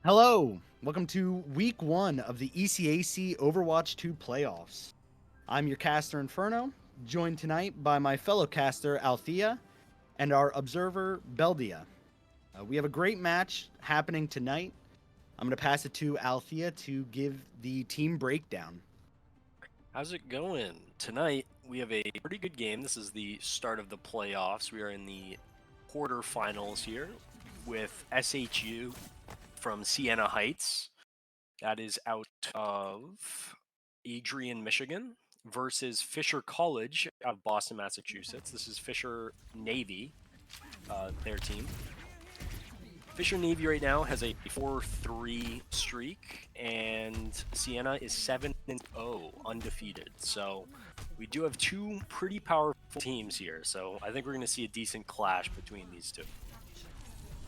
Hello, welcome to week 1 of the ECAC Overwatch 2 playoffs. I'm your caster Inferno, joined tonight by my fellow caster Althea and our observer Beldia. We have a great match happening tonight. I'm going to pass it to Althea to give the team breakdown. How's it going? Tonight, we have a pretty good game. This is the start of the playoffs. We are in the quarterfinals here with SHU from Siena Heights. That is out of Adrian, Michigan, versus Fisher College out of Boston, Massachusetts. This is Fisher Navy, their team. Fisher Navy right now has a 4-3 streak, and Siena is 7-0 undefeated. So we do have two pretty powerful teams here. So I think we're going to see a decent clash between these two.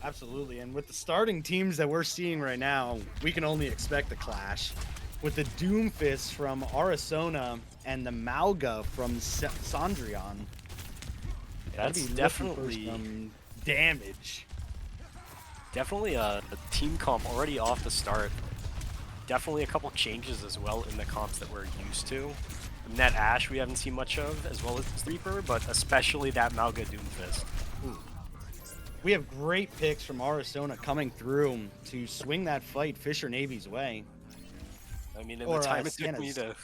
Absolutely, and with the starting teams that we're seeing right now, we can only expect a clash. With the Doomfist from Arizona and the Malga from Sandrion. That's definitely some damage. Definitely a team comp already off the start. Definitely a couple changes as well in the comps that we're used to. That Ash we haven't seen much of, as well as Reaper, but especially that Malga Doomfist. Ooh. We have great picks from Arizona coming through to swing that fight Fisher Navy's way. I mean, in the time it took me to...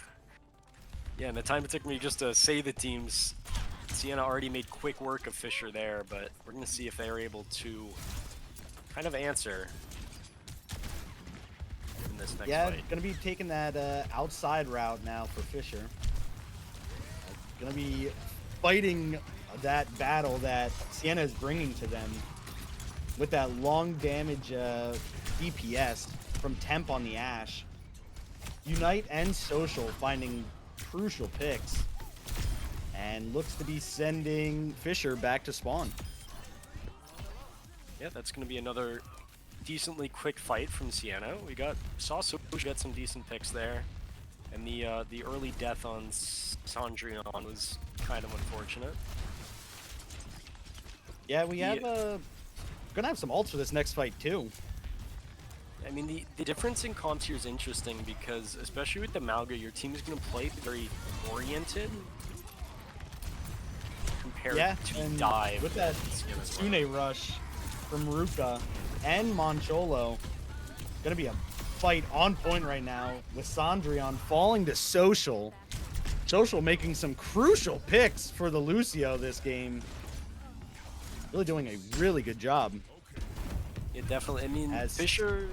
Yeah, in the time it took me just to say the teams, Siena already made quick work of Fisher there, but we're going to see if they're able to kind of answer in this next fight. Going to be taking that outside route now for Fisher. Going to be fighting that battle that Siena is bringing to them with that long damage DPS from Temp on the Ash. Unite and Social finding crucial picks, and looks to be sending Fisher back to spawn. Yeah, that's going to be another decently quick fight from Siena. Saw Social get some decent picks there, and the early death on Sandrion was kind of unfortunate. Yeah, we have gonna have some ults for this next fight too. I mean, the difference in comps here is interesting because, especially with the Malga, your team is going to play very oriented compared to Dive. With that Sune rush from Ruka and Mancholo, gonna be a fight on point right now with Sandrion falling to Social. Social making some crucial picks for the Lucio this game. Really doing a really good job. Yeah, definitely. I mean, Fisher's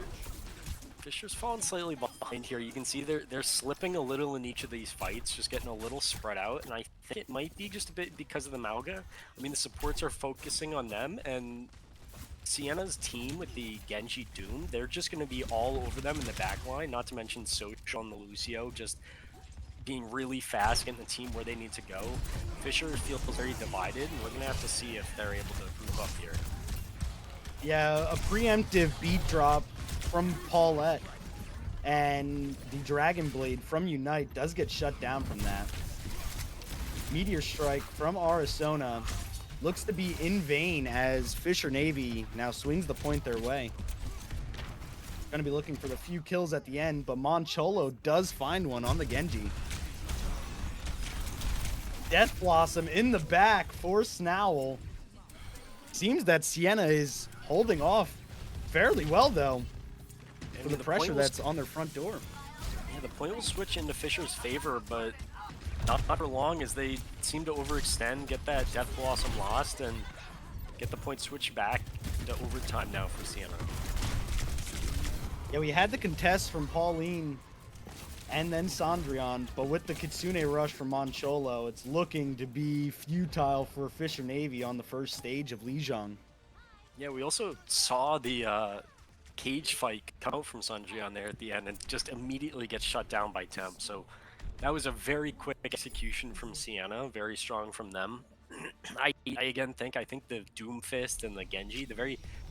fallen slightly behind here. You can see they're slipping a little in each of these fights, just getting a little spread out, and I think it might be just a bit because of the Malga. I mean, the supports are focusing on them, and Siena's team with the Genji Doom, they're just going to be all over them in the backline, not to mention Social and the Lucio, just being really fast, getting the team where they need to go. Fisher feels very divided, and we're going to have to see if they're able to group up here. Yeah, a preemptive beat drop from Paulette, and the Dragon Blade from Unite does get shut down from that. Meteor Strike from Arizona looks to be in vain as Fisher Navy now swings the point their way. Gonna be looking for the few kills at the end, but Mancholo does find one on the Genji. Death Blossom in the back for Snowl. Seems that Siena is holding off fairly well, though, for the pressure that's on their front door. Yeah, the point will switch into Fisher's favor, but not for long, as they seem to overextend, get that Death Blossom lost, and get the point switched back to overtime now for Siena. Yeah, we had the contest from Pauline and then Sandrion, but with the Kitsune rush from Mancholo, it's looking to be futile for Fisher Navy on the first stage of Lijiang. Yeah, we also saw the cage fight come out from Sandrion there at the end and just immediately get shut down by Temp, so that was a very quick execution from Siena, very strong from them. I again think the Doomfist and the Genji,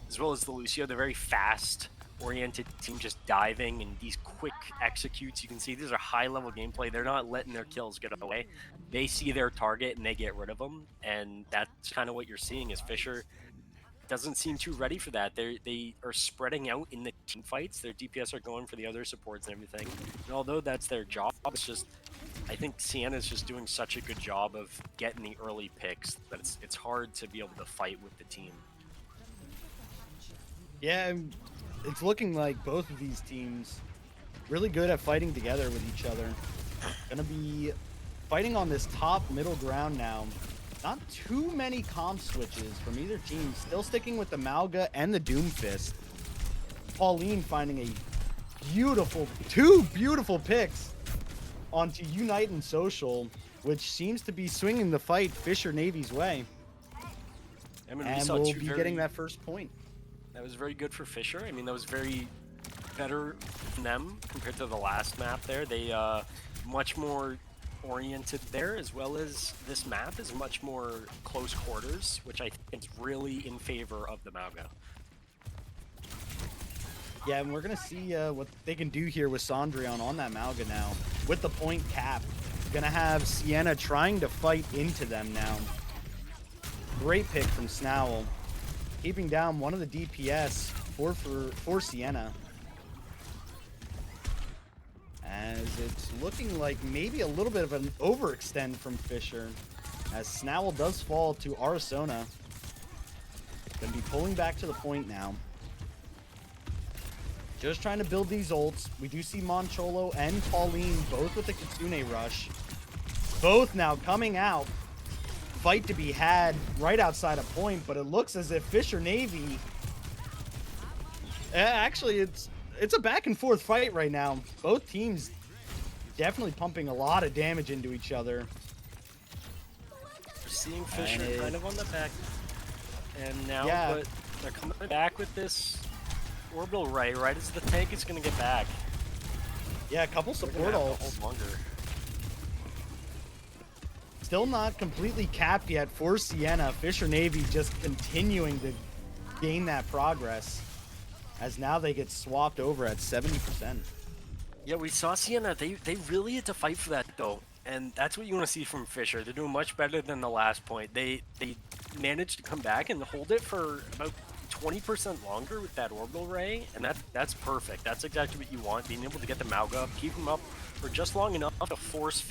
as well as the Lucio, they're very fast oriented team, just diving and these quick executes. You can see these are high level gameplay. They're not letting their kills get away. They see their target and they get rid of them, and that's kind of what you're seeing is Fisher doesn't seem too ready for that. They are spreading out in the team fights. Their DPS are going for the other supports and everything. And although that's their job, it's just I think Siena is just doing such a good job of getting the early picks that it's hard to be able to fight with the team. Yeah, it's looking like both of these teams really good at fighting together with each other. Gonna be fighting on this top middle ground now. Not too many comp switches from either team. Still sticking with the Malga and the Doomfist. Pauline finding a two beautiful picks onto Unite and Social, which seems to be swinging the fight Fisher Navy's way. I mean, and we'll be getting that first point. That was very good for Fisher. I mean, that was very better from them compared to the last map there. They much more oriented there, as well as this map is much more close quarters, which I think is really in favor of the Malga. Yeah, and we're gonna see what they can do here with Sondrion on that Malga now. With the point cap, gonna have Siena trying to fight into them now. Great pick from Snowl, keeping down one of the DPS for Siena. As it's looking like maybe a little bit of an overextend from Fisher, as Snowl does fall to Arizona. Gonna be pulling back to the point now. Just trying to build these ults. We do see Moncholo and Pauline both with the Kitsune Rush. Both now coming out. Fight to be had right outside a point, but it looks as if Fisher Navy... Actually, it's a back and forth fight right now. Both teams definitely pumping a lot of damage into each other. We're seeing Fisher kind of on the back and now, but they're coming back with this orbital right as the tank is going to get back. Yeah, a couple support ults. Longer. Still not completely capped yet for Siena. Fisher Navy just continuing to gain that progress, as now they get swapped over at 70%. Yeah, we saw Siena. They really had to fight for that though, and that's what you want to see from Fisher. They're doing much better than the last point. They managed to come back and hold it for about 20% longer with that orbital ray, and that's perfect. That's exactly what you want, being able to get the Malga up, keep him up for just long enough to force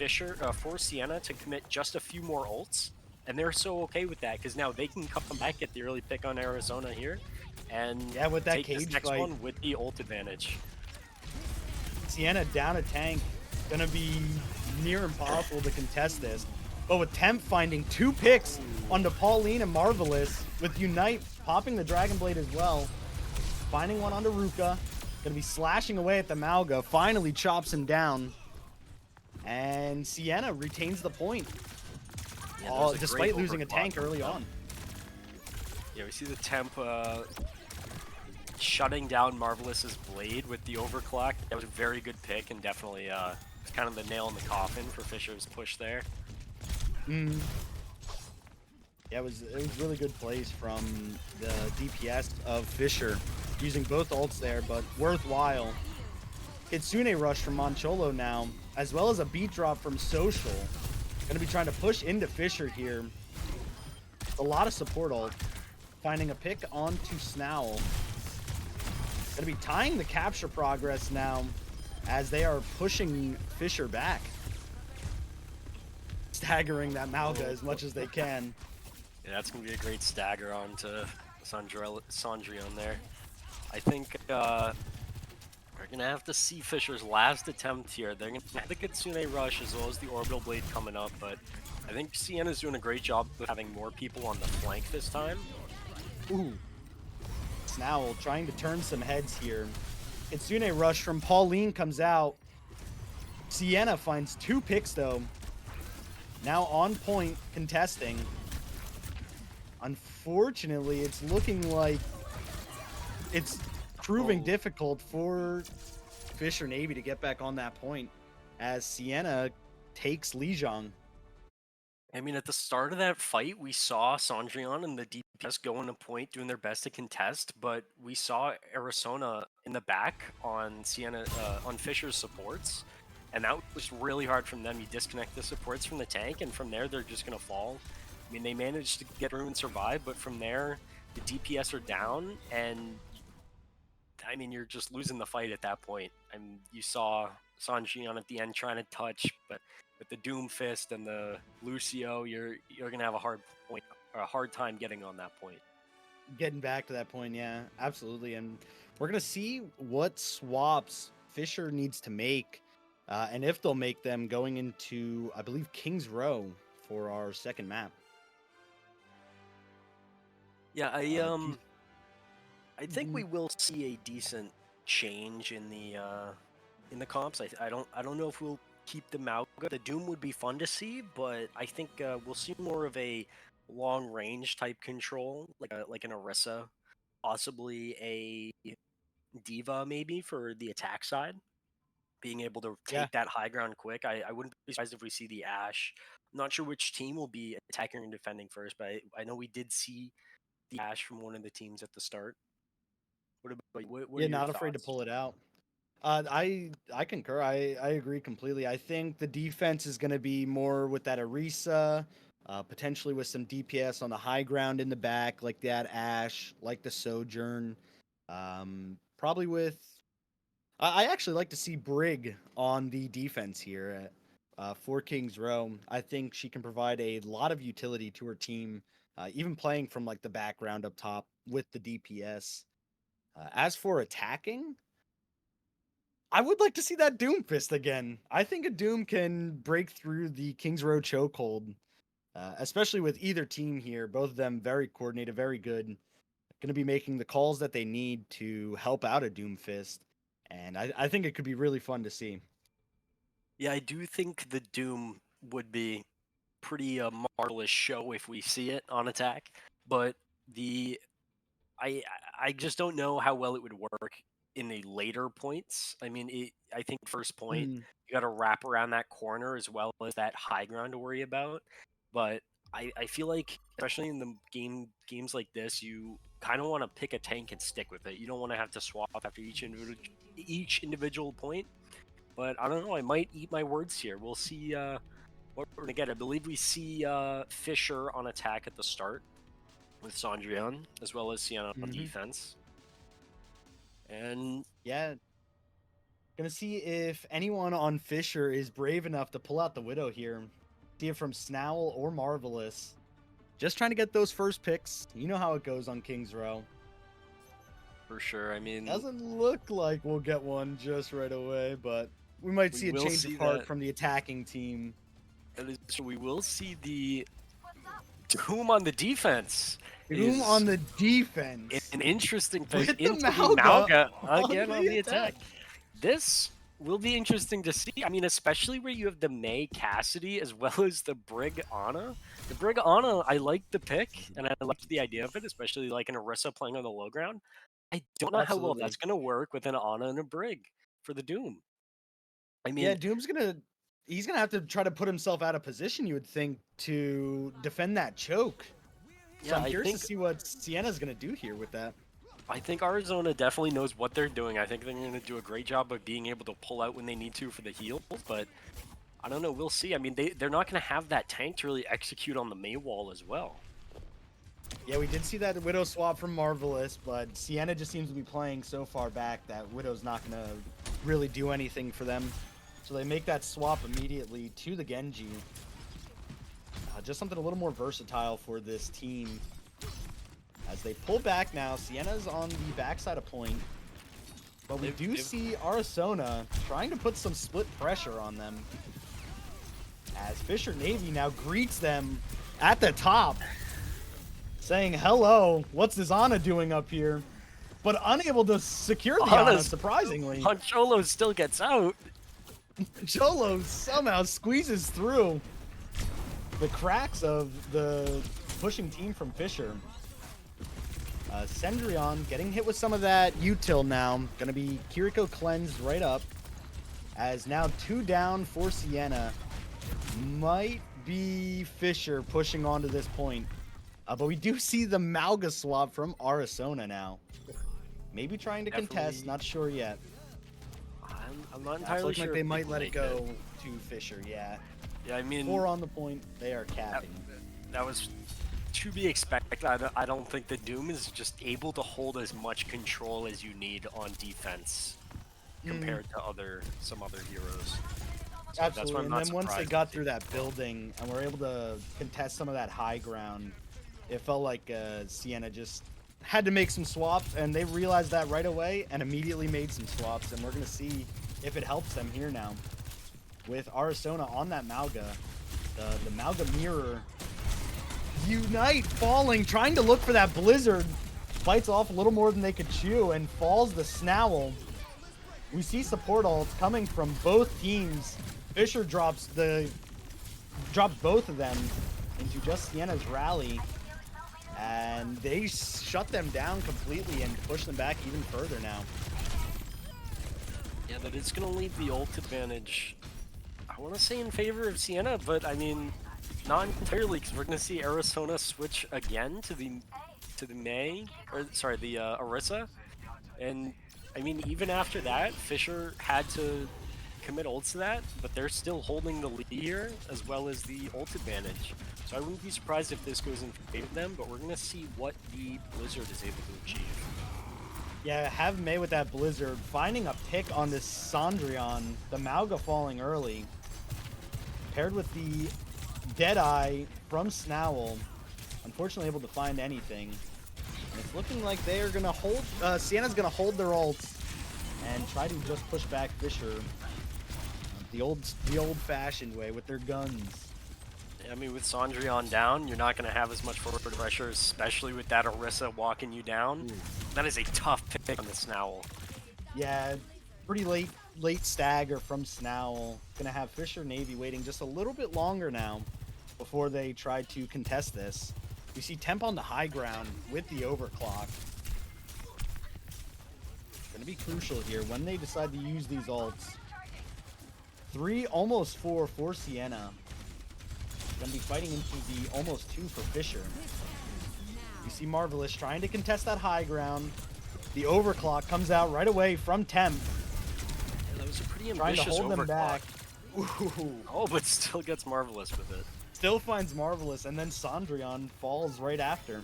Siena to commit just a few more ults, and they're so okay with that because now they can come back, get the early pick on Arizona here, and with that take cage this next fight one with the ult advantage. Siena down a tank, gonna be near impossible to contest this. But with Temp finding 2 picks onto Pauline and Marvelous, with Unite popping the Dragon Blade as well, finding one onto Ruka, gonna be slashing away at the Malga, finally chops him down, and Siena retains the point, despite losing a tank early on. Yeah, we see the Temp shutting down Marvelous's blade with the overclock. That was a very good pick, and definitely kind of the nail in the coffin for Fisher's push there. Yeah, it was really good plays from the DPS of Fisher, using both ults there, but worthwhile. Kitsune Rush from Moncholo now, as well as a beat drop from Social. Gonna be trying to push into Fisher here. A lot of support ult. Finding a pick onto Snowl. Gonna be tying the capture progress now, as they are pushing Fisher back. Staggering that Malga as much as they can. Yeah, that's going to be a great stagger onto Sondrion there. I think we're going to have to see Fisher's last attempt here. They're going to have the Kitsune Rush as well as the Orbital Blade coming up, but I think Siena's doing a great job of having more people on the flank this time. Ooh. Snowl trying to turn some heads here. Kitsune Rush from Pauline comes out. Siena finds 2 picks though. Now on point, contesting. Unfortunately, it's looking like it's proving difficult for Fisher Navy to get back on that point, as Siena takes Lijiang. I mean, at the start of that fight, we saw Sondrion and the DPS going to point, doing their best to contest, but we saw Arizona in the back on on Fisher's supports, and that was really hard from them. You disconnect the supports from the tank, and from there, they're just going to fall. I mean, they managed to get through and survive, but from there, the DPS are down, and I mean, you're just losing the fight at that point. I mean, you saw Sanjian at the end trying to touch, but with the Doom Fist and the Lucio, you're gonna have a hard point or a hard time getting on that point. Getting back to that point, yeah, absolutely. And we're gonna see what swaps Fisher needs to make, and if they'll make them going into, I believe, King's Row for our second map. Yeah, I think we Mhm. will see a decent change in the comps. I don't know if we'll keep the Mauga. The Doom would be fun to see, but I think we'll see more of a long range type control, like an Orisa, possibly a Diva maybe for the attack side, being able to Yeah, take that high ground quick. I wouldn't be surprised if we see the Ashe. I'm not sure which team will be attacking and defending first, but I know we did see the Ashe from one of the teams at the start. What about you? What are yeah, your not afraid to thoughts? pull it out. I concur. I agree completely. I think the defense is going to be more with that Orisa, potentially with some DPS on the high ground in the back, like that Ashe, like the Sojourn. Probably with. I actually like to see Brig on the defense here at for Kings Row. I think she can provide a lot of utility to her team, even playing from like the background up top with the DPS. As for attacking, I would like to see that Doom Fist again. I think a Doom can break through the Kings Row chokehold, especially with either team here. Both of them very coordinated, very good. Going to be making the calls that they need to help out a Doom Fist. And I think it could be really fun to see. Yeah, I do think the Doom would be pretty marvelous show if we see it on attack, but the I I just don't know how well it would work in the later points. I mean, I think first point Mm, you got to wrap around that corner as well as that high ground to worry about. But I feel like especially in the games like this, you kind of want to pick a tank and stick with it. You don't want to have to swap after each individual point. But I don't know. I might eat my words here. We'll see what we're gonna get. I believe we see Fisher on attack at the start with Sandrian, as well as Siena on hmm. defense. And Yeah. Gonna see if anyone on Fisher is brave enough to pull out the Widow here. See it from Snowl or Marvelous. Just trying to get those first picks. You know how it goes on Kings Row. for sure, I mean, Doesn't look like we'll get one just right away, but we might we see a will change of see heart that. from the attacking team. That is, so we will see the Doom on the defense Doom is on the defense an interesting pick with the into the Mauga Mauga on again on the the attack. attack. This will be interesting to see. I mean, especially where you have the May Cassidy as well as the Brig Ana. The Brig Ana, I like the pick and I like the idea of it, especially like an Orisa playing on the low ground. I don't know how well Absolutely. that's going to work with an Ana and a Brig for the Doom. I Yeah, mean, he's gonna have to try to put himself out of position, you would think, to defend that choke. So yeah, I'm curious to see what Siena's gonna do here with that. I think Arizona definitely knows what they're doing. I think they're going to do a great job of being able to pull out when they need to for the heals, but I don't know. We'll see. I mean, they're not going to have that tank to really execute on the May wall as well. Yeah, we did see that Widow swap from Marvelous, but Sienna just seems to be playing so far back that Widow's not gonna really do anything for them. So they make that swap immediately to the Genji. Just something a little more versatile for this team. As they pull back now, Siena's on the backside of point. But we do see Arizona trying to put some split pressure on them. As Fisher Navy now greets them at the top, saying, hello, what's this Ana doing up here? But unable to secure the Ana, surprisingly. Poncholo still gets out. Cholo somehow squeezes through the cracks of the pushing team from Fisher. Cendrillon getting hit with some of that util now. Gonna be Kiriko cleansed right up. As now 2 down for Siena. Might be Fisher pushing onto this point. But we do see the Mauga swap from Arizona now. Maybe trying to contest, not sure yet. I'm not That's entirely looking sure. like they might let it go to Fisher, yeah. Yeah, I mean, 4 on the point, they are capping. that was to be expected. I don't think the Doom is just able to hold as much control as you need on defense compared to some other heroes. So Absolutely, and then once they surprised got through that building and were able to contest some of that high ground, it felt like Siena just had to make some swaps, and they realized that right away and immediately made some swaps, and we're going to see if it helps them here now. With Arizona on that Mauga, the Mauga mirror. Unite falling, trying to look for that Blizzard. Bites off a little more than they could chew and falls the Snowel. We see support ults coming from both teams. Fisher drops both of them into just Siena's rally. And they shut them down completely and push them back even further now. Yeah, but it's going to leave the ult advantage, I want to say in favor of Siena, but I mean, not entirely, because we're going to see Arizona switch again to the Orisa. And I mean, even after that, Fisher had to commit ults to that, but they're still holding the lead here, as well as the ult advantage. So I wouldn't be surprised if this goes in favor of them, but we're going to see what the Blizzard is able to achieve. Yeah, have May with that Blizzard, finding a pick on this Sondrion, the Mauga falling early, paired with the Deadeye from Snowel, unfortunately able to find anything. And it's looking like they are going to hold, Siena's going to hold their ults and try to just push back Fisher the old-fashioned way with their guns. I mean, with Sondrion down, you're not going to have as much forward pressure, especially with that Orisa walking you down. That is a tough pick on the Snowel. Yeah, pretty late stagger from Snowel. Gonna have Fisher Navy waiting just a little bit longer now before they try to contest this. We see Temp on the high ground with the overclock. Gonna be crucial here when they decide to use these ults. 3, almost 4 for Siena. Gonna be fighting into the almost 2 for Fisher. You see Marvelous trying to contest that high ground. The overclock comes out right away from Temp. Yeah, that was a pretty trying to ambitious hold them back. Ooh. Oh, but still gets Marvelous with it. Still finds Marvelous, and then Sondrion falls right after.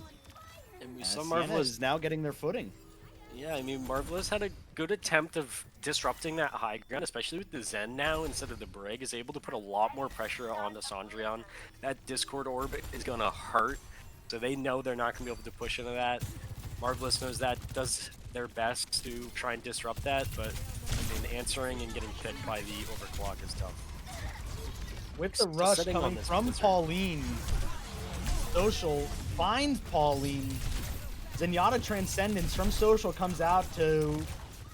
And we saw Siena Marvelous is now getting their footing. Yeah, I mean, Marvelous had a good attempt of disrupting that high ground, especially with the Zen now instead of the Brig, is able to put a lot more pressure onto Sondrion. That Discord orb is going to hurt, so they know they're not going to be able to push into that. Marvelous knows that, does their best to try and disrupt that, but I mean, answering and getting hit by the overclock is tough. With the rush coming from Blizzard. Pauline, Social finds Pauline. Zenyatta Transcendence from Social comes out to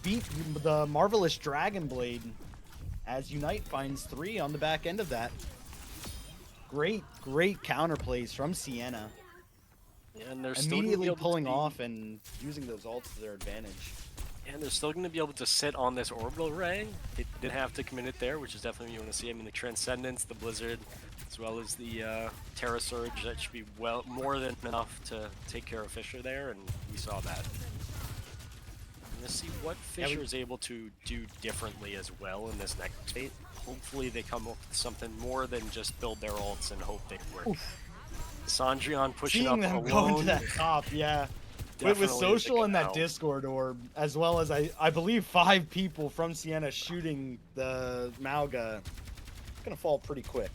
beat the Marvelous Dragon Blade as Unite finds 3 on the back end of that. Great counterplays from Siena. Yeah, and they're immediately pulling off and using those ults to their advantage. And they're still going to be able to sit on this orbital ray. They didn't have to commit it there, which is definitely what you want to see. I mean, the Transcendence, the Blizzard, as well as the Terra Surge, that should be more than enough to take care of Fisher there, and we saw that. Let's see what Fisher is able to do differently as well in this next phase. Hopefully they come up with something more than just build their ults and hope they work. Oof. Sondrion pushing Seeing up them alone. go into that top, yeah. With Social and that Discord orb, as well as I believe 5 people from Siena shooting the Mauga, it's gonna fall pretty quick.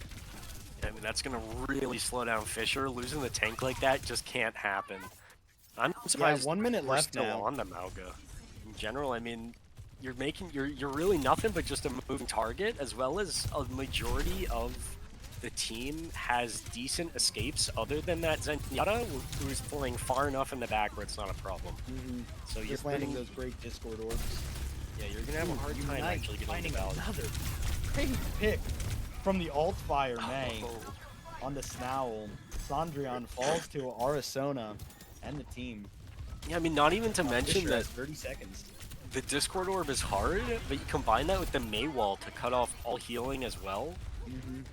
I mean, that's gonna really slow down Fisher. Losing the tank like that just can't happen. I'm surprised. Yeah, 1 minute left still now. On the Mauga. In general, I mean, you're really nothing but just a moving target, as well as a majority of the team has decent escapes other than that Zenyatta, who's pulling far enough in the back where it's not a problem. So you're landing those great Discord orbs. Yeah, you're gonna have a hard time actually getting the balance. Another great pick from the alt fire May on the Snowel. Sondrion falls to Arizona and the team. Yeah, I mean, not even to mention that 30 seconds. The Discord orb is hard, but you combine that with the May wall to cut off all healing as well.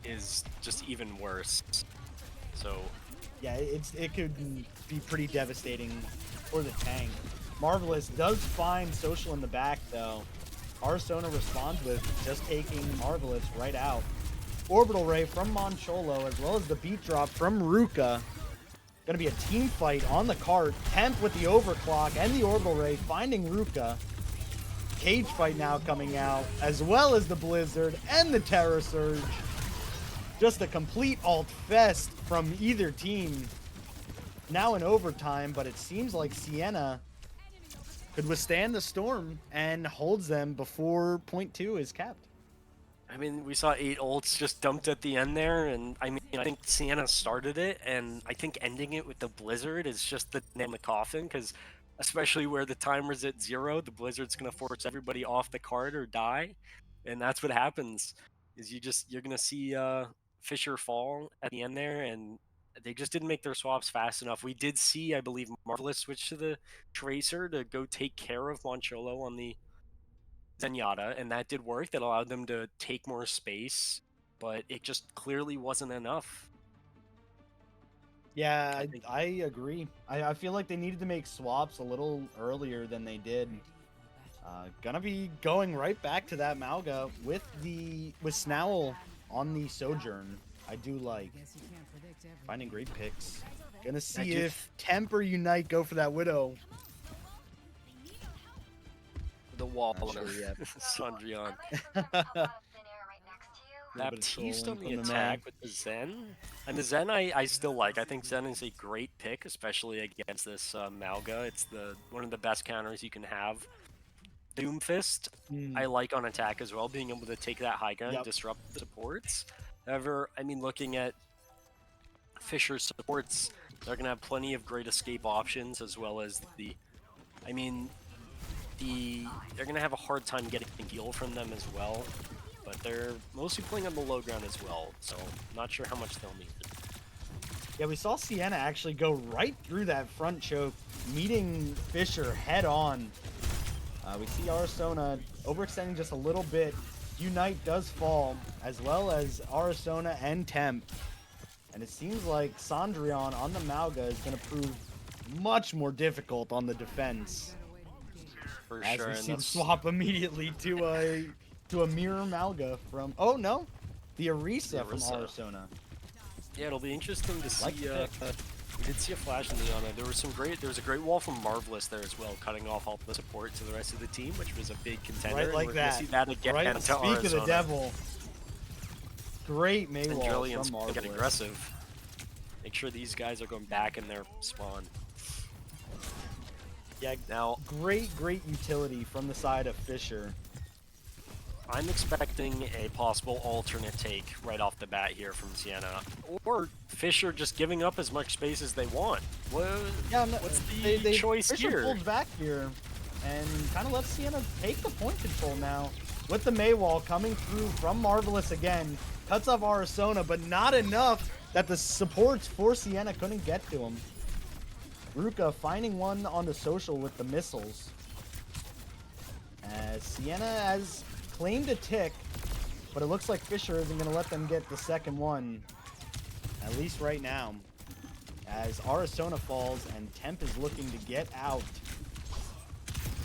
Is just even worse. So yeah, it could be pretty devastating for the tank. Marvelous does find Social in the back though. Arizona responds with just taking Marvelous right out. Orbital Ray from Moncholo, as well as the beat drop from Ruka. Gonna be a team fight on the cart. Temp with the overclock and the orbital ray finding Ruka. Cage fight now coming out, as well as the Blizzard and the Terror Surge. Just a complete alt fest from either team. Now in overtime, but it seems like Siena could withstand the storm and holds them before point 2 is capped. I mean, we saw 8 ults just dumped at the end there, and I mean, I think Siena started it, and I think ending it with the Blizzard is just the nail in the coffin, because especially where the timer's at 0, the Blizzard's going to force everybody off the card or die, and that's what happens, is you're going to see Fisher fall at the end there, and they just didn't make their swaps fast enough. We did see, I believe, Marvelous switch to the Tracer to go take care of Moncholo on the Zenyatta, and that did work. That allowed them to take more space, but it just clearly wasn't enough. Yeah, I agree. I feel like they needed to make swaps a little earlier than they did. Gonna be going right back to that Malga with Snowl on the Sojourn. I do like finding great picks. Gonna see if Temp or Unite go for that Widow. The wall, Not sure yet. Sandrion. Baptiste Baptiste on the attack with the Zen. And the Zen I still like. I think Zen is a great pick, especially against this Malga. It's one of the best counters you can have. Doomfist, I like on attack as well, being able to take that high ground and disrupt the supports. However, I mean, looking at Fisher's supports, they're going to have plenty of great escape options, as well as they're going to have a hard time getting heal from them as well. But they're mostly playing on the low ground as well, so not sure how much they'll need. Yeah, we saw Siena actually go right through that front choke, meeting Fisher head on. We see Arizona overextending just a little bit. Unite does fall, as well as Arizona and Temp. And it seems like Sandrion on the Malga is going to prove much more difficult on the defense. For as sure. we see the swap immediately to a mirror Malga from... Oh, no. The Orisa from Arizona. Yeah, it'll be interesting to see. We did see a flash in Leona. There was a great wall from Marvelous there as well, cutting off all the support to the rest of the team, which was a big contender. Right like we're that. See that again right. to Speak Arizona. of the devil. Great May wall from Marvelous. Get aggressive. Make sure these guys are going back in their spawn. Yeah, now great utility from the side of Fisher. I'm expecting a possible alternate take right off the bat here from Siena, or Fisher just giving up as much space as they want. What's the choice Fisher here? Pulls back here and kind of lets Siena take the point control now. With the Maywall coming through from Marvelous again, cuts off Arizona, but not enough that the supports for Siena couldn't get to him. Ruka finding one on the social with the missiles. As Siena has claimed a tick, but it looks like Fisher isn't going to let them get the second one, at least right now, as Arizona falls and Temp is looking to get out,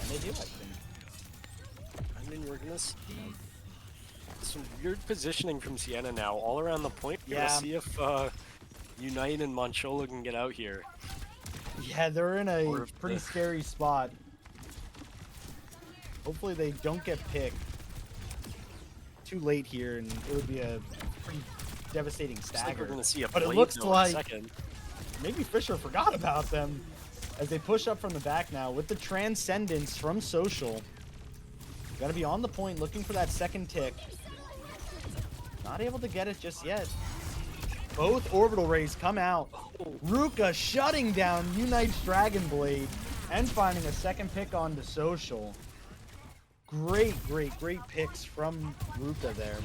and they do, I think. I mean, we're going to see some weird positioning from Siena now, all around the point. We're going to see if Unite and Moncholo can get out here. Yeah, they're in a pretty scary spot. Hopefully they don't get picked too late here, and it would be a pretty devastating stagger. Like we're gonna see a but it looks like maybe Fisher forgot about them as they push up from the back now with the Transcendence from Social. Got to be on the point looking for that second tick. Not able to get it just yet. Both orbital rays come out. Ruka shutting down Unite's Dragon Blade and finding a second pick on the Social. Great picks from Ruka there.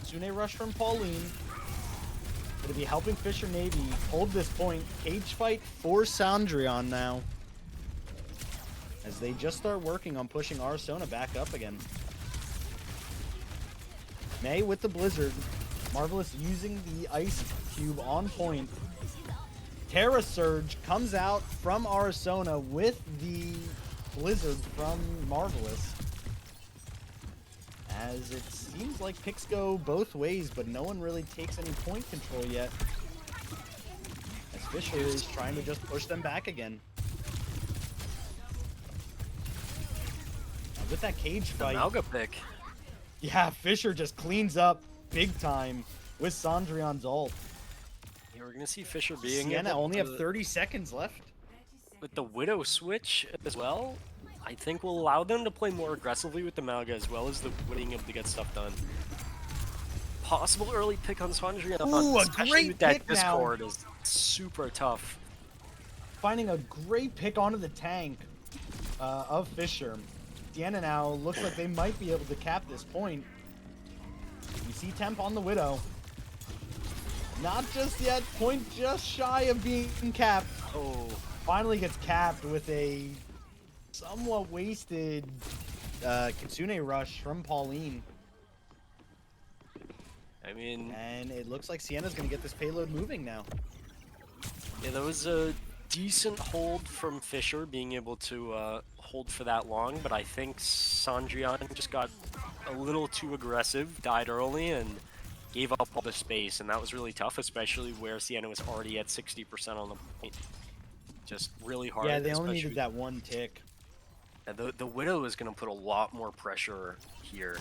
Sune rush from Pauline. Gonna be helping Fisher Navy hold this point. Cage fight for Sandrion now, as they just start working on pushing Arizona back up again. May with the Blizzard. Marvelous using the Ice Cube on point. Terra Surge comes out from Arizona with the Blizzard from Marvelous. As it seems like picks go both ways, but no one really takes any point control yet. Fisher is trying to just push them back again. With that cage The fight, Malga pick. yeah, Fisher just cleans up big time with Sandrion's ult. Yeah, we're gonna see Fisher being Siena able only to, have 30 seconds left. with the Widow switch as well. I think will allow them to play more aggressively with the Malga as well as the being able to get stuff done. Possible early pick on Sandrion, Ooh, a especially great with that pick now. Discord, is super tough. Finding a great pick onto the tank of Fisher. Siena now looks like they might be able to cap this point. We see Temp on the Widow. Not just yet, point just shy of being capped. Oh, Finally gets capped with a somewhat wasted Kitsune rush from Pauline. I mean, And it looks like Siena's gonna get this payload moving now. yeah, that was a decent hold from Fisher, being able to hold for that long, but I think Sandrion just got a little too aggressive, died early, and gave up all the space, and that was really tough, especially where Siena was already at 60% on the point. Just really hard. Yeah, they only especially needed that one tick. the Widow is going to put a lot more pressure here.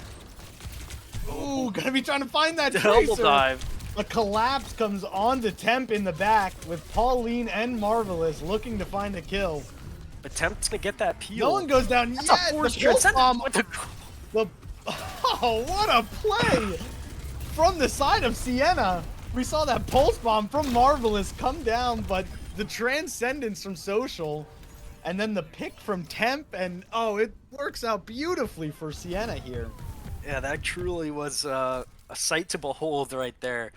Ooh, gonna be trying to find that Double tracer. dive. A collapse comes on to Temp in the back with Pauline and Marvelous looking to find a kill. Attempts to get that peel. No one goes down That's yet. a forced The pulse transcendence. bomb. What the? Oh, what a play from the side of Siena. We saw that pulse bomb from Marvelous come down, but the transcendence from Social, and then the pick from Temp, and oh, it works out beautifully for Siena here. Yeah, that truly was a sight to behold right there.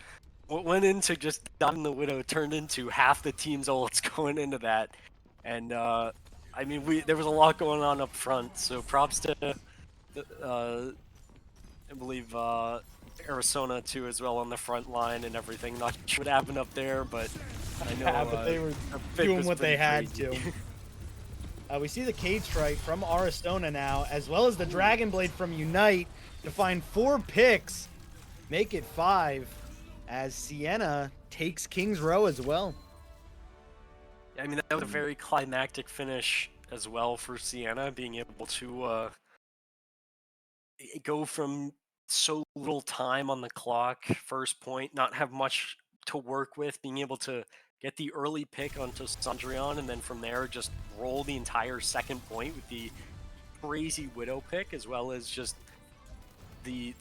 What went into just dodging the Widow turned into half the team's ults going into that. And I mean, there was a lot going on up front, so props to I believe Arizona too as well on the front line and everything. Not sure what happened up there, but I know Yeah, but they were the pick doing was what they pretty had crazy. to. We see the cage strike from Aristona now, as well as the Dragon Blade from Unite to find 4 picks, make it 5, as Siena takes King's Row as well. I mean, that was a very climactic finish as well for Siena, being able to go from so little time on the clock, first point, not have much to work with, being able to get the early pick onto Sandrion, and then from there just roll the entire second point with the crazy Widow pick, as well as just the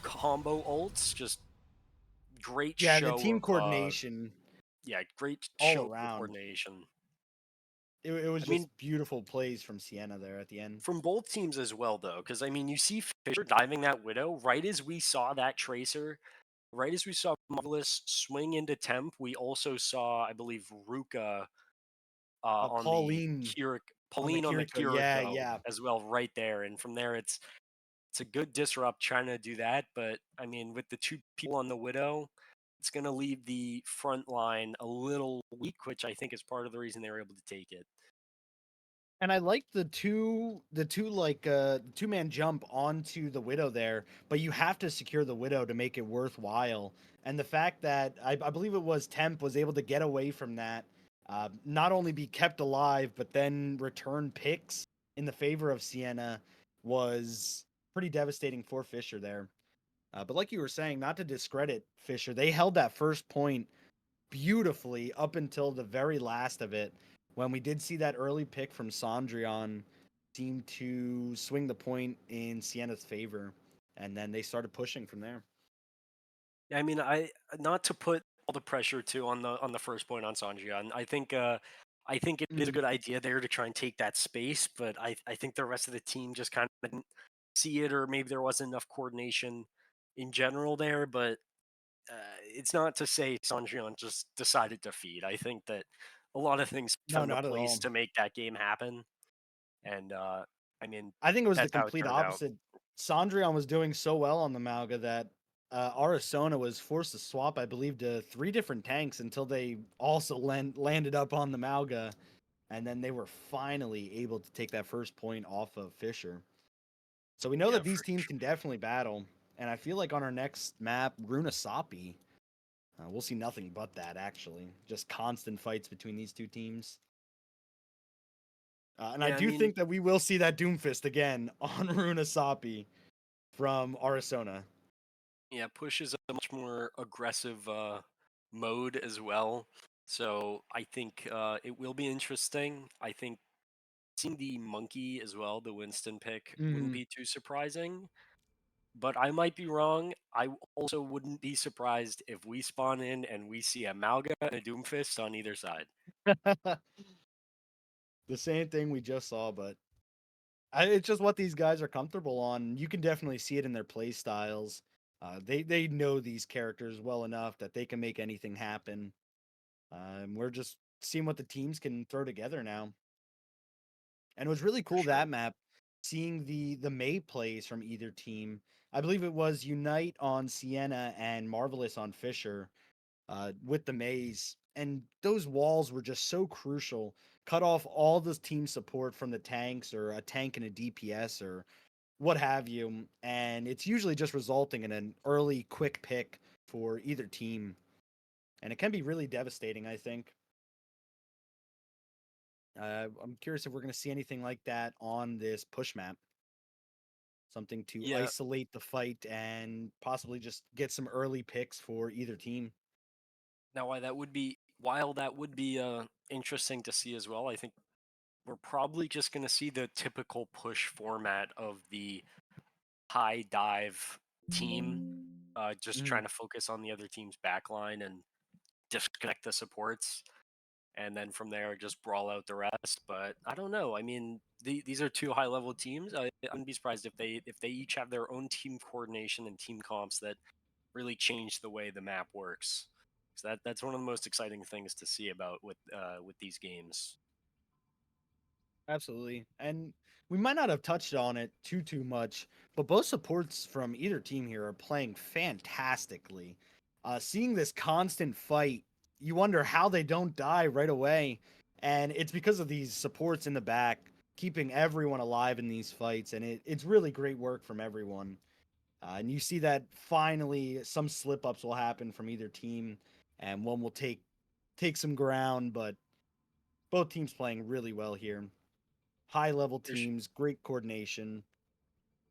combo ults. Just great Yeah, show the team of coordination great all show of around. coordination. It was I just mean, beautiful plays from Siena there at the end. from both teams as well, though, because I mean, you see Fisher diving that Widow right as we saw that Tracer, right as we saw Marvelous swing into Temp. We also saw, I believe, Ruka on the Pauline on the Pauline on the Kiriko, yeah, Kiriko yeah. as well, right there. And from there, it's a good disrupt trying to do that. But I mean, with the 2 people on the Widow, it's going to leave the front line a little weak, which I think is part of the reason they were able to take it. And I like the two-man jump onto the Widow there, but you have to secure the Widow to make it worthwhile. And the fact that I believe it was Temp was able to get away from that, not only be kept alive, but then return picks in the favor of Siena was pretty devastating for Fisher there. But like you were saying, not to discredit Fisher, they held that first point beautifully up until the very last of it, when we did see that early pick from Sandrion seem to swing the point in Siena's favor, and then they started pushing from there. I mean, I not to put all the pressure too on the first point on Sanjian. I think it is a Mhm. good idea there to try and take that space, but I think the rest of the team just kind of didn't see it, or maybe there wasn't enough coordination in general there. But it's not to say Sanjian just decided to feed. I think that a lot of things No, fell into not at place all. to make that game happen, and I mean I think it was the that's how it complete turned out. opposite. Sandrion was doing so well on the Malga that Arizona was forced to swap, I believe, to 3 different tanks until they also landed up on the Malga, and then they were finally able to take that first point off of Fisher. So we know Yeah, that these for teams can definitely battle, and I feel like on our next map, Runasapi, We'll see nothing but that, actually. Just constant fights between these two teams. And I Yeah, I do mean, think that we will see that Doomfist again on Runa Sapi from Arizona. yeah, push is a much more aggressive mode as well. So I think it will be interesting. I think seeing the monkey as well, the Winston pick, wouldn't Mm. be too surprising. But I might be wrong. I also wouldn't be surprised if we spawn in and we see a Malga and a Doomfist on either side. The same thing we just saw, but it's just what these guys are comfortable on. You can definitely see it in their play styles. They know these characters well enough that they can make anything happen. And we're just seeing what the teams can throw together now. And it was really For cool sure. that map, seeing the May plays from either team. I believe it was Unite on Siena and Marvelous on Fisher with the maze. And those walls were just so crucial. Cut off all the team support from the tanks or a tank and a DPS or what have you. And it's usually just resulting in an early quick pick for either team. And it can be really devastating, I think. I'm curious if we're going to see anything like that on this push map. Something to Yeah. isolate the fight and possibly just get some early picks for either team. Now, while that would be interesting to see as well, I think we're probably just going to see the typical push format of the high dive team, just Mhm. trying to focus on the other team's backline and disconnect the supports, and then from there just brawl out the rest. But I don't know. I mean, these are two high level teams. I wouldn't be surprised if they each have their own team coordination and team comps that really change the way the map works. So that's one of the most exciting things to see about with these games. Absolutely. And we might not have touched on it too much, but both supports from either team here are playing fantastically. Seeing this constant fight, you wonder how they don't die right away. And it's because of these supports in the back, keeping everyone alive in these fights. And it's really great work from everyone. And you see that finally some slip ups will happen from either team, and one will take some ground. But both teams playing really well here. High level teams, great coordination.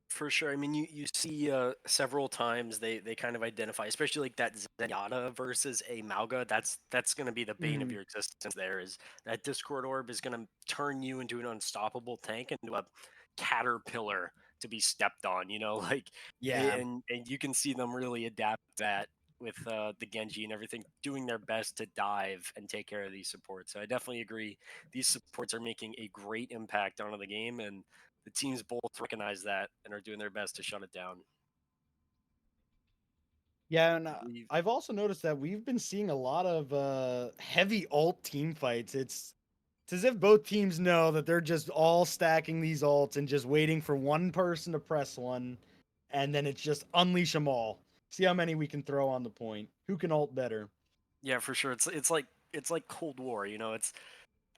For sure. I mean, you see several times they kind of identify, especially like that Zenyatta versus a Mauga. That's going to be the bane of Mhm. your existence. There is that Discord orb is going to turn you into an unstoppable tank, into a caterpillar to be stepped on. You know, like Yeah, and you can see them really adapt that with the Genji and everything, doing their best to dive and take care of these supports. So I definitely agree. These supports are making a great impact on the game, and the teams both recognize that and are doing their best to shut it down. yeah, and I believe, I've also noticed that we've been seeing a lot of heavy alt team fights. It's as if both teams know that they're just all stacking these alts and just waiting for one person to press one, and then it's just unleash them all. See how many we can throw on the point. Who can alt better? yeah, for sure. It's like Cold War. You know, it's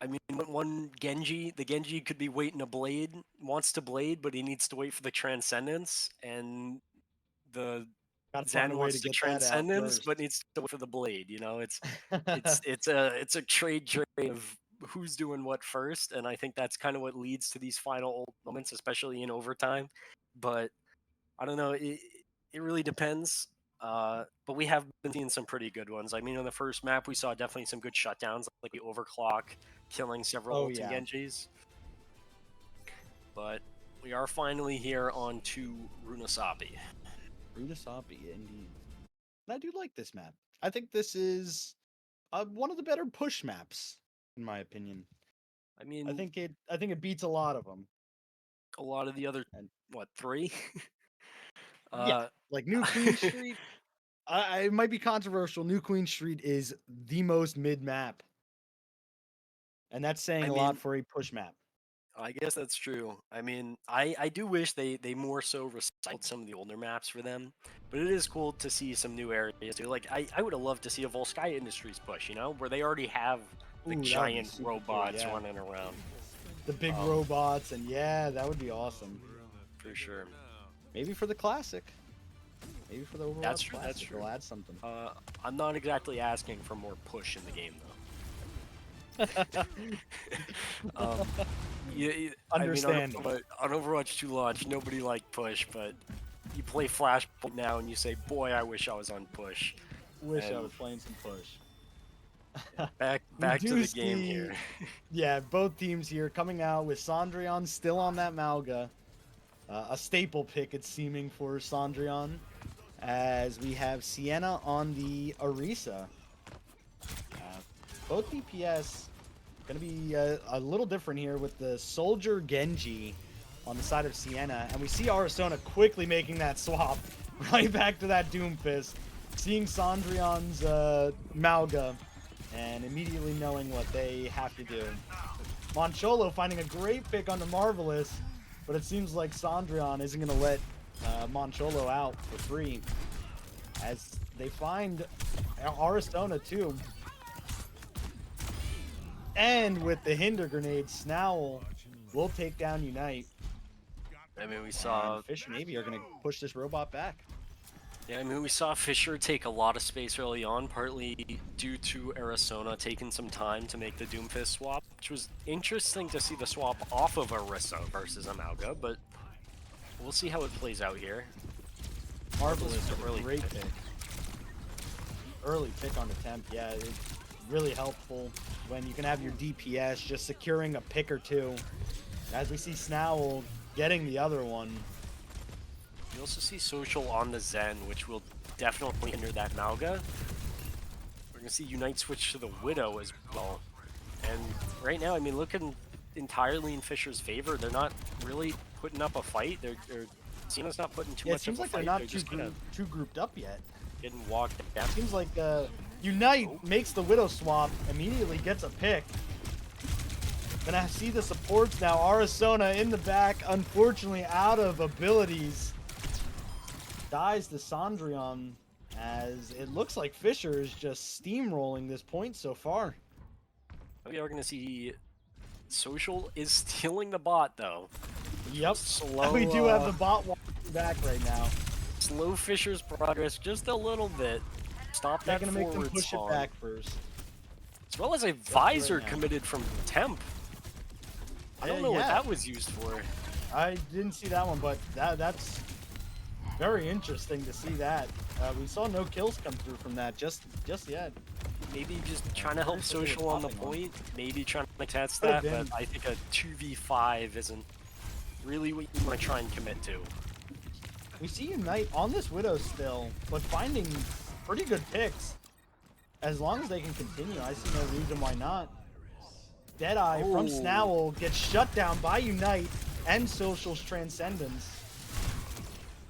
I mean, when one Genji, the Genji could be waiting a blade, wants to blade, but he needs to wait for the transcendence, and the Got to find a Zen way to wants to get that out transcendence, but first. needs to wait for the blade. You know, it's a trade of who's doing what first, and I think that's kind of what leads to these final moments, especially in overtime. But I don't know. It really depends. But we have been seeing some pretty good ones. I mean, on the first map, we saw definitely some good shutdowns, like the overclock, killing several Oh ult and yeah, Genjis. But we are finally here on to Runasapi. Rudasapi indeed. And I do like this map. I think this is one of the better push maps, in my opinion. I mean, I think it beats a lot of them. a lot of the other, And what, three? yeah, uh, like New Queen Street. It might be controversial. New Queen Street is the most mid map, and that's saying I a lot mean, for a push map. I guess that's true. I mean, I do wish they more so recycled some of the older maps for them, but it is cool to see some new areas too. Like I would have loved to see a Volsky Industries push, you know, where they already have the Ooh, that would be giant super cool. robots Yeah, running around. the big Um, robots, and yeah, that would be awesome. for sure. Maybe for the classic. Maybe for the Overwatch That's true. Classic, That's true. they'll add something. I'm not exactly asking for more push in the game though. I mean, Understandable. on Overwatch 2 launch, nobody liked push, but you play Flashpoint now and you say, boy, I wish I was on push. Wish I And was playing some push. Back to the game here. Yeah, both teams here coming out with Cendrillon still on that Malga. A staple pick, it's seeming, for Cendrillon, as we have Siena on the Orisa. Both DPS going to be a little different here with the Soldier Genji on the side of Siena. And we see Arizona quickly making that swap right back to that Doomfist, seeing Cendrillon's Malga, and immediately knowing what they have to do. Moncholo finding a great pick on the Marvelous, but it seems like Cendrillon isn't going to let Moncholo out for free, as they find Arizona too. And with the Hinder Grenade, Snowl will take down Unite. I mean, we saw And Fish and Navy are going to push this robot back. Yeah, I mean, we saw Fisher take a lot of space early on, partly due to Arizona taking some time to make the Doomfist swap, which was interesting to see the swap off of Orisa versus Amalga, but we'll see how it plays out here. Marvelous, a a great pick. Early pick on the temp, yeah, it's really helpful when you can have your DPS just securing a pick or two. As we see Snowl getting the other one. You also see Social on the Zen, which will definitely hinder that Malga. We're going to see Unite switch to the Widow as well. And right now, I mean, looking entirely in Fisher's favor. They're not really putting up a fight. Siena's not putting too much of a fight. It seems like they're not too grouped up yet. Getting walked down. Seems like Unite makes the Widow swap, immediately gets a pick. Gonna see the supports now. Arizona in the back, unfortunately out of abilities. Dies to Cendrillon, as it looks like Fisher is just steamrolling this point so far. We are going to see Social is stealing the bot, though. Yep, Slow, we do have the bot walking back right now. Slow Fisher's progress just a little bit. Stop that They're gonna make them push spawn. it back first. As well as a visor committed from Temp. I don't know what that was used for. I didn't see that one, but that's very interesting to see that. We saw no kills come through from that just yet. Maybe just trying to help Social on the point. Maybe trying to test that, but I think a 2v5 isn't really what you want to try and commit to. We see Unite on this Widow still, but finding pretty good picks. As long as they can continue, I see no reason why not. Deadeye from Snowl gets shut down by Unite and Social's Transcendence.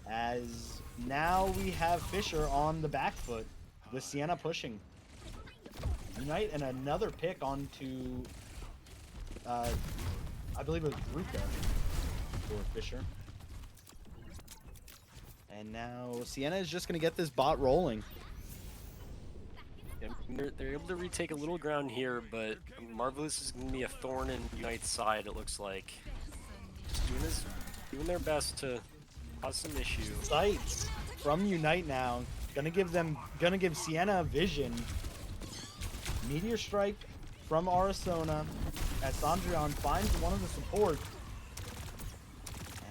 As now we have Fisher on the back foot with Siena pushing. Unite and another pick onto, I believe it was Ruka for Fisher. And now Siena is just going to get this bot rolling. Yeah, they're able to retake a little ground here, but Marvelous is going to be a thorn in Unite's side, it looks like. Just doing their best to cause some issues. Sights from Unite now. Gonna give Siena vision. Meteor Strike from Arizona as Cendrillon finds one of the support.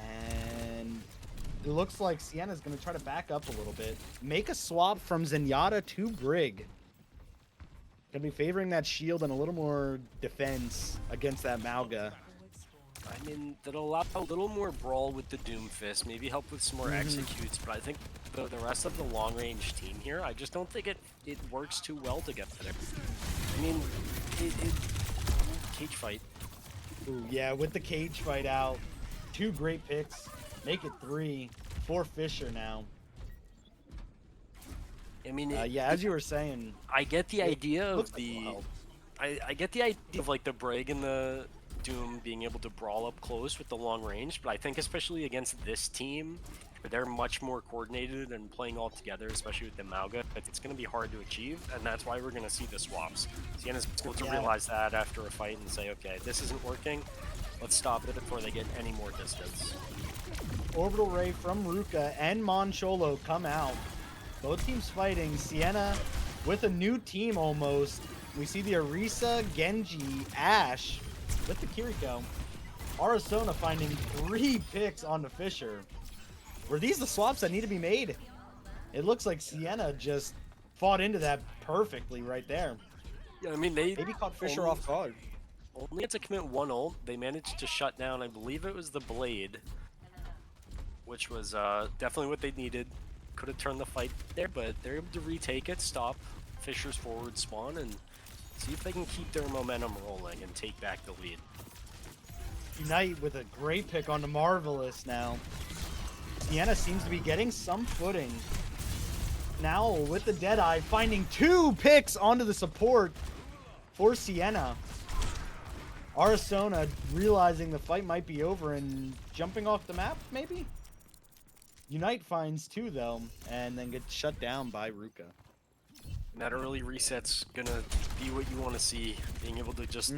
And it looks like Siena's gonna try to back up a little bit. Make a swap from Zenyatta to Brig. Gonna be favoring that shield and a little more defense against that Malga. I mean, that'll allow a little more brawl with the Doomfist, maybe help with some more executes, but I think the rest of the long-range team here, I just don't think it works too well together. I mean, cage fight. Ooh, yeah, with the cage fight out, 2 great picks, make it 3 for Fisher now. I mean, yeah, as you were saying, I get the idea of I get the idea of like the Brig and the Doom being able to brawl up close with the long range, but I think especially against this team, where they're much more coordinated and playing all together, especially with the Malga, it's going to be hard to achieve, and that's why we're going to see the swaps. Siena's going to realize that after a fight and say, okay, this isn't working. Let's stop it before they get any more distance. Orbital Ray from Ruka and Moncholo come out. Both teams fighting. Siena with a new team almost. We see the Orisa, Genji, Ashe with the Kiriko. Arizona finding 3 picks on the Fisher. Were these the swaps that need to be made? It looks like Siena just fought into that perfectly right there. Yeah, I mean, they Maybe caught Fisher off guard. only had to commit 1 ult. They managed to shut down, I believe it was the Blade, which was definitely what they needed. Could have turned the fight there, but they're able to retake it, stop Fisher's forward spawn, and see if they can keep their momentum rolling and take back the lead. Unite with a great pick on the Marvelous now. Siena seems to be getting some footing. Now with the Deadeye finding 2 picks onto the support for Siena. Arizona realizing the fight might be over and jumping off the map, maybe? Unite finds 2 though, and then gets shut down by Ruka. And that early reset's gonna be what you want to see, being able to just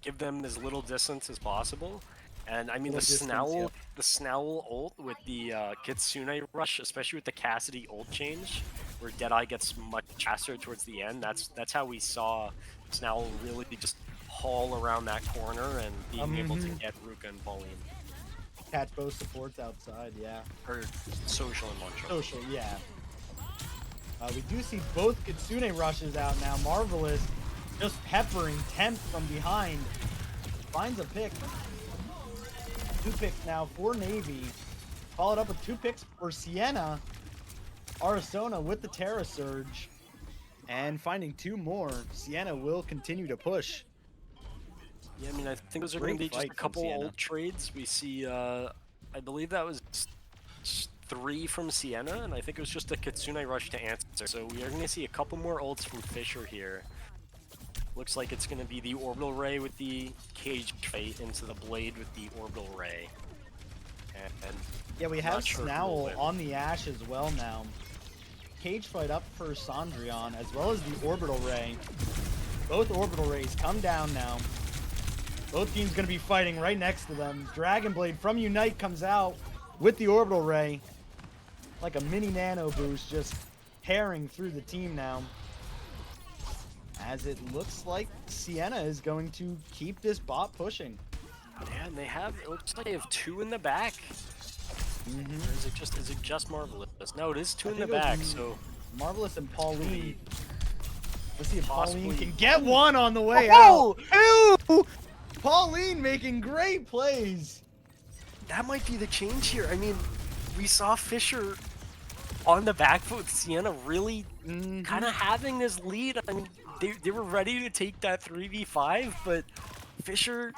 give them as little distance as possible. And I mean, the Snowl ult with the Kitsune rush, especially with the Cassidy ult change, where Deadeye gets much faster towards the end. That's how we saw Snowl really just haul around that corner and being able to get Ruka and Pauline. Catch both supports outside, yeah. Or Social and Moncho. Social, yeah. We do see both Kitsune rushes out now. Marvelous just peppering Temp from behind. Finds a pick. 2 picks now for Navy. Followed up with 2 picks for Siena. Arizona with the Terra Surge. And finding 2 more. Siena will continue to push. Yeah, I mean, I think those are going to be just a couple old trades. We see, I believe that was 3 from Siena, and I think it was just a Kitsune rush to answer. So we are going to see a couple more ults from Fisher here. Looks like it's going to be the Orbital Ray with the Cage fight into the Blade with the Orbital Ray. And yeah, we have Snowl on the Ashe as well now. Cage fight up for Sondrion, as well as the Orbital Ray. Both Orbital Rays come down now. Both teams going to be fighting right next to them. Dragon Blade from Unite comes out with the Orbital Ray. Like a mini nano boost, just tearing through the team now. As it looks like Siena is going to keep this bot pushing. Yeah, and it looks like they have 2 in the back. Or is it just Marvelous? No, it is 2 in the back, so... Marvelous and Pauline. Let's see if Pauline can get 1 on the way out. Ew! Pauline making great plays. That might be the change here. I mean, we saw Fisher on the back foot with Siena really kind of having this lead. I mean, they were ready to take that 3v5, but Fisher,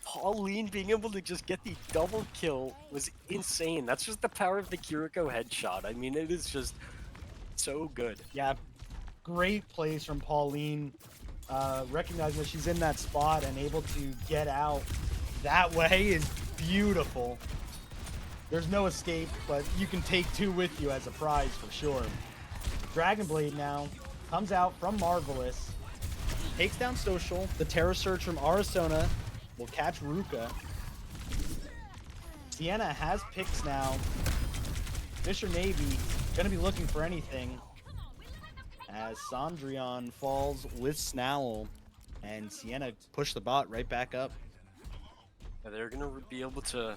Pauline being able to just get the double kill was insane. That's just the power of the Kiriko headshot. I mean, it is just so good. Yeah, great plays from Pauline. Recognizing that she's in that spot and able to get out that way is beautiful. There's no escape, but you can take 2 with you as a prize for sure. Dragon Blade now comes out from Marvelous. Takes down Social. The Terror Surge from Arizona will catch Ruka. Siena has picks now. Fisher Navy gonna be looking for anything. As Sondrion falls with Snowl, and Siena push the bot right back up. Yeah, they're going to be able to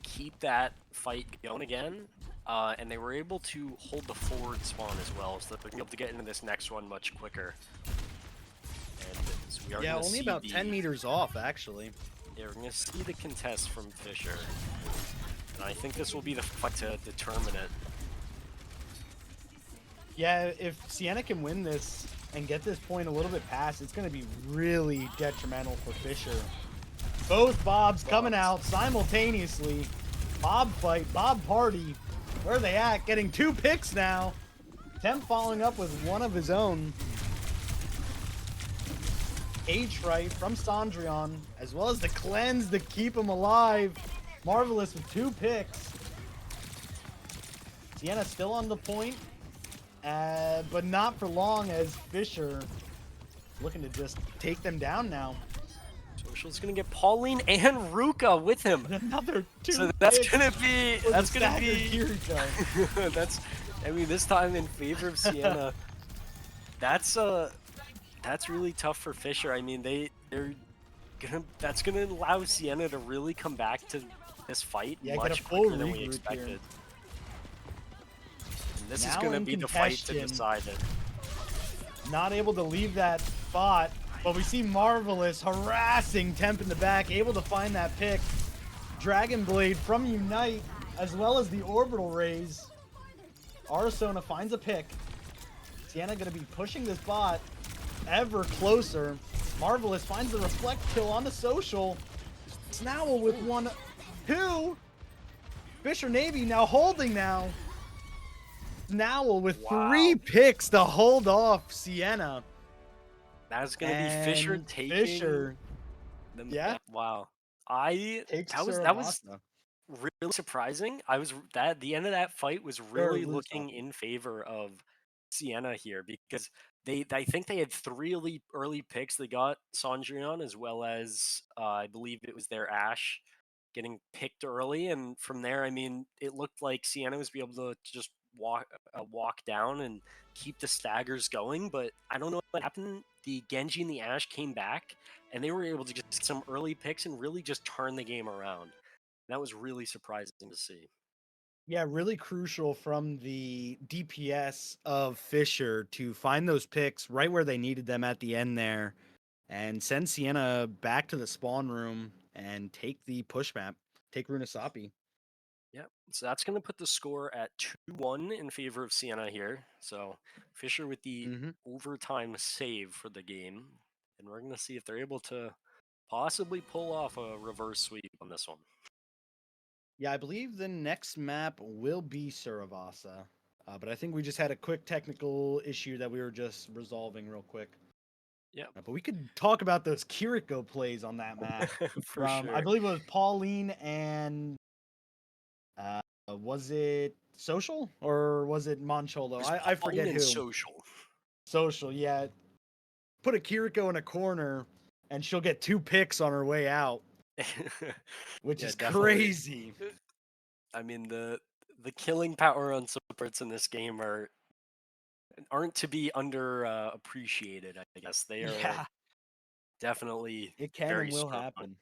keep that fight going again, and they were able to hold the forward spawn as well, so that they're going to be able to get into this next one much quicker. And so we are only about 10 meters off, actually. Yeah, we're going to see the contest from Fisher, and I think this will be the fight to determine it. Yeah, if Siena can win this and get this point a little bit past, it's going to be really detrimental for Fisher. Both Bobs coming out simultaneously. Bob fight, Bob party. Where are they at? Getting 2 picks now. Temp following up with 1 of his own. Cage fight from Sondrion, as well as the cleanse to keep him alive. Marvelous with 2 picks. Siena still on the point. But not for long, as Fisher looking to just take them down now. Social's gonna get Pauline and Ruka with him. Another two. So that's picks gonna be for the that's gonna staggered be Kiriko. that's I mean this time in favor of Siena. That's really tough for Fisher. I mean that's gonna allow Siena to really come back to this fight Yeah, get a much full quicker than we regroup expected. here. And this is Now gonna in be the fight to contention. decide it. Not able to leave that spot, but we see Marvelous harassing Temp in the back, able to find that pick. Dragon Blade from Unite, as well as the orbital raise. Arizona finds a pick. Siena gonna be pushing this bot ever closer. Marvelous finds the reflect kill on the Social. Snowell with 1-2. Fisher Navy now holding now. Snowell with Wow. 3 picks to hold off Siena. That's gonna be Fisher And taking Fisher, them. yeah, Wow. takes That was Suravasa. really surprising. The end of that fight was really looking in favor of Siena here because I think they had 3 early picks. They got Sandrion as well as I believe it was their Ashe getting picked early, and from there, I mean, it looked like Siena was be able to just walk down and keep the staggers going. But I don't know what happened. The Genji and the Ashe came back, and they were able to get some early picks and really just turn the game around. That was really surprising to see. Yeah, really crucial from the DPS of Fisher to find those picks right where they needed them at the end there and send Siena back to the spawn room and take the push map, take Runasapi. Yep. So that's going to put the score at 2-1 in favor of Siena here. So Fisher with the overtime save for the game. And we're going to see if they're able to possibly pull off a reverse sweep on this one. Yeah, I believe the next map will be Suravasa. But I think we just had a quick technical issue that we were just resolving real quick. Yep. But we could talk about those Kiriko plays on that map. For sure. I believe it was Pauline and was it Social or was it Mancholo? I forget who. Social. Social, yeah. Put a Kiriko in a corner and she'll get 2 picks on her way out, which is definitely. crazy. I mean, the killing power on supports in this game aren't to be under appreciated. I guess they are definitely It can very and will strong. happen.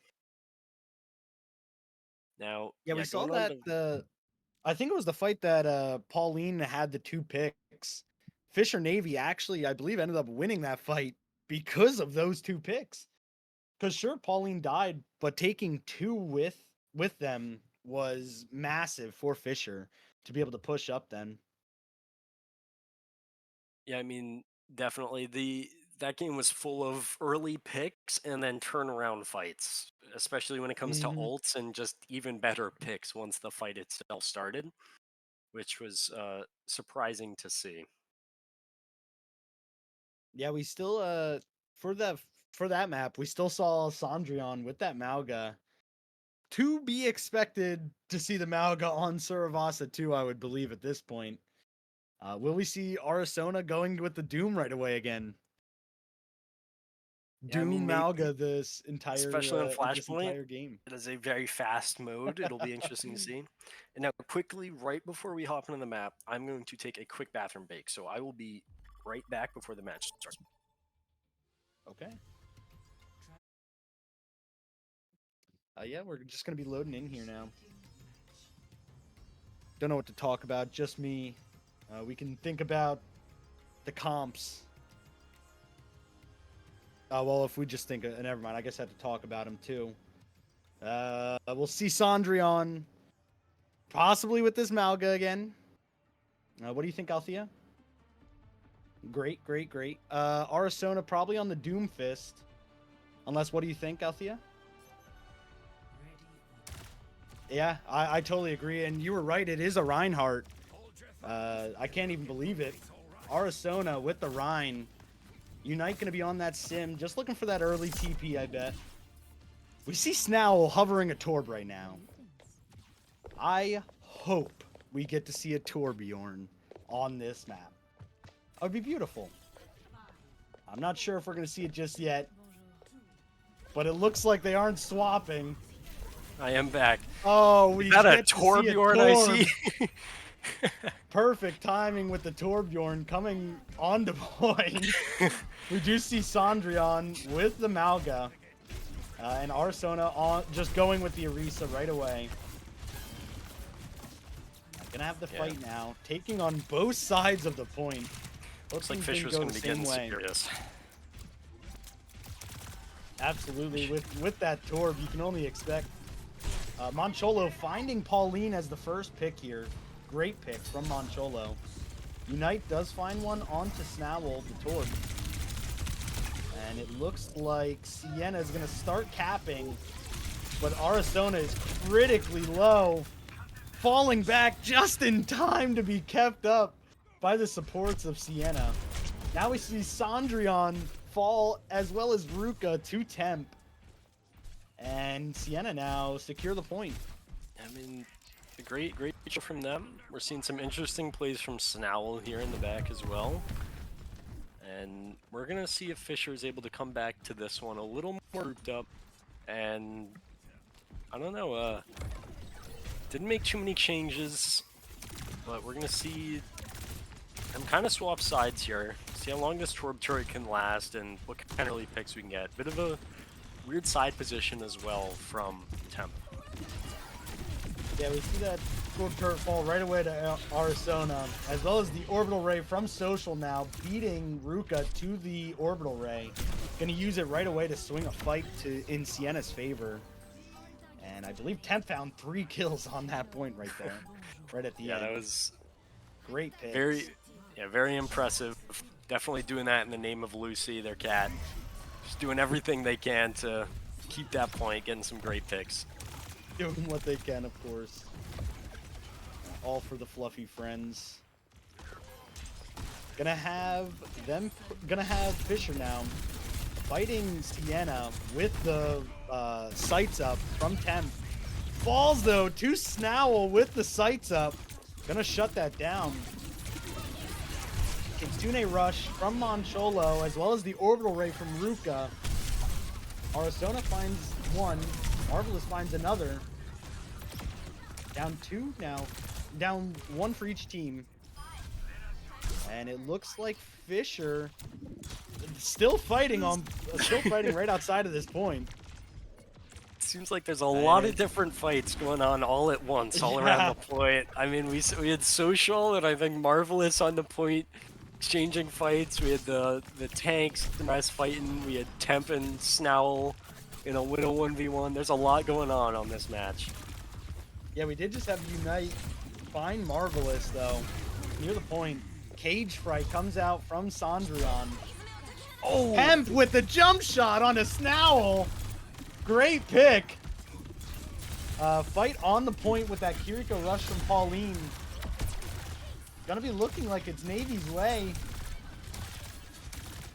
Now, Yeah, we saw that I think it was the fight that Pauline had the 2 picks. Fisher Navy actually, I believe, ended up winning that fight because of those 2 picks. Because sure, Pauline died, but taking 2 with them was massive for Fisher to be able to push up then. Yeah, I mean, definitely that game was full of early picks and then turnaround fights, especially when it comes to ults and just even better picks once the fight itself started, which was surprising to see. Yeah, we still for that map, we still saw Sandrion with that Mauga. To be expected to see the Mauga on Suravasa too, I would believe at this point. Will we see Arizona going with the Doom right away again? Yeah, I mean, Doom Mauga this especially on entire Flashpoint, game. it is a very fast mode. It'll be interesting to see. And now, quickly, right before we hop into the map, I'm going to take a quick bathroom break. So I will be right back before the match starts. Okay. Yeah, we're just gonna be loading in here now. Don't know what to talk about. Just me. We can think about the comps. Well, if we just think, never mind. I guess I have to talk about him too. We'll see Sandrion possibly with this Malga again. What do you think, Althea? Great. Arizona probably on the Doom Fist. Unless, what do you think, Althea? Yeah, I totally agree. And you were right. It is a Reinhardt. I can't even believe it. Arizona with the Rhine. Unite going to be on that sim. Just looking for that early TP, I bet. We see Snowell hovering a Torb right now. I hope we get to see a Torbjorn on this map. That would be beautiful. I'm not sure if we're going to see it just yet. but it looks like they aren't swapping. I am back. Oh, we Is that a get to see a Torbjorn I Torb. see? Perfect timing with the Torbjorn coming on to point. We do see Sandrion with the Malga. And Arsona on just going with the Orisa right away. Gonna have the fight now, taking on both sides of the point. Looks like Fisher's gonna be getting serious. Absolutely, with that Torb, you can only expect. Mancholo finding Pauline as the first pick here. Great pick from Mancholo. Unite does find one onto Snowell, the Torb. And it looks like Siena is going to start capping, but Arizona is critically low, falling back just in time to be kept up by the supports of Siena. Now we see Sandrion fall as well as Ruka to temp. And Siena now secure the point. I mean, a great show from them. We're seeing some interesting plays from Snowell here in the back as well. And we're going to see if Fisher is able to come back to this one a little more grouped up. And I don't know, didn't make too many changes, but we're going to see them kind of swap sides here. See how long this Torb turret can last and what kind of early picks we can get. Bit of a weird side position as well from Temp. Yeah, we see that Torb turret fall right away to Arizona, as well as the Orbital Ray from Social now, beating Ruka to the Orbital Ray. Gonna use it right away to swing a fight in Siena's favor. And I believe Temp found 3 kills on that point right there, right at the end. Yeah, that was great pick. Very impressive. Definitely doing that in the name of Lucy, their cat. Just doing everything they can to keep that point, getting some great picks. Doing what they can, of course. All for the fluffy friends. Gonna have Fisher now fighting Siena with the sights up from Temp. Falls though to Snowell with the sights up. Gonna shut that down. Kitsune Rush from Mancholo, as well as the Orbital Ray from Ruka. Arizona finds one. Marvelous finds another. Down 2 now. Down 1 for each team. And it looks like Fisher still fighting right outside of this point. Seems like there's a lot of different fights going on all at once, all around the point. I mean, we had Social and I think Marvelous on the point exchanging fights. We had the tanks, the rest fighting. We had Temp and Snowell in a little 1v1. There's a lot going on this match. Yeah, we did just have Unite find Marvelous though. Near the point, Cage Fright comes out from Sandrion. Oh, Temp with the jump shot on a Snowell. Great pick. Fight on the point with that Kiriko rush from Pauline. Gonna be looking like it's Navy's way.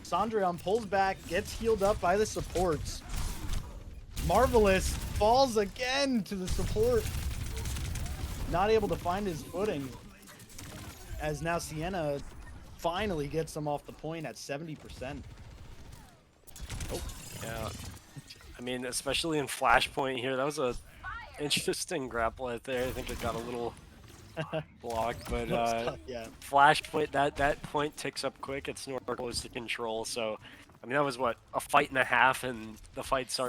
Sandrion pulls back, gets healed up by the supports. Marvelous falls again to the support. Not able to find his footing. As now Siena finally gets him off the point at 70%. Oh. Yeah. I mean, especially in Flashpoint here, that was a interesting grapple right there. I think it got a little blocked, but yeah. Flashpoint, that point ticks up quick. It's nowhere close to control, so I mean that was what, a fight and a half, and the point's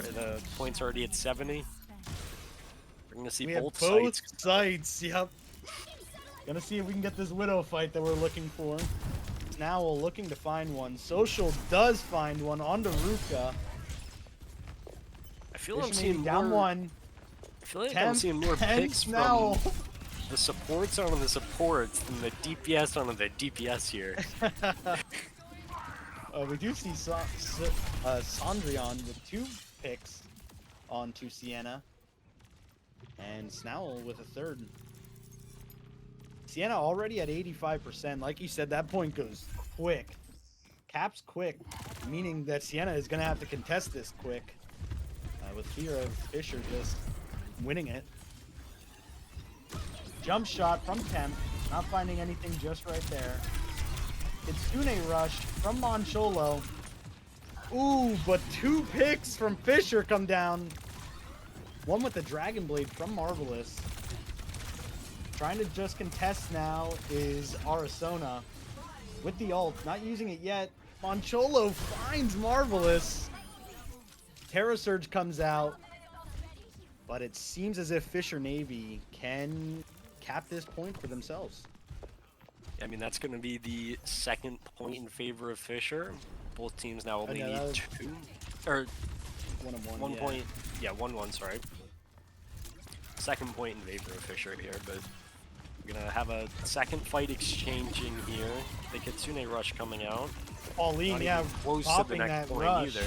already at 70. We're gonna see both sides. Yep. Gonna see if we can get this Widow fight that we're looking for. Now we're looking to find one. Social does find one onto Ruka. I feel like I'm seeing down more, one. I feel like I'm seeing more picks now. from the supports onto the supports than the DPS onto the DPS here. We do see Sandrion with 2 picks onto Siena. And Snowell with a 3rd. Siena already at 85%. Like you said, that point goes quick. Caps quick, meaning that Siena is going to have to contest this quick. With fear of Fisher just winning it. Jump shot from Temp. Not finding anything just right there. Kitsune Rush from Mancholo. Ooh, but 2 picks from Fisher come down. One with the Dragon Blade from Marvelous. Trying to just contest now is Arizona with the ult, not using it yet. Moncholo finds Marvelous. Terra Surge comes out, but it seems as if Fisher Navy can cap this point for themselves. I mean, that's going to be the second point in favor of Fisher. Both teams now only need 2, or 1 point. Yeah, 1-1, sorry. Second point in favor of Fisher here, but we're going to have a second fight exchanging here. The Kitsune Rush coming out. Pauline, yeah, close to the next point rush. either.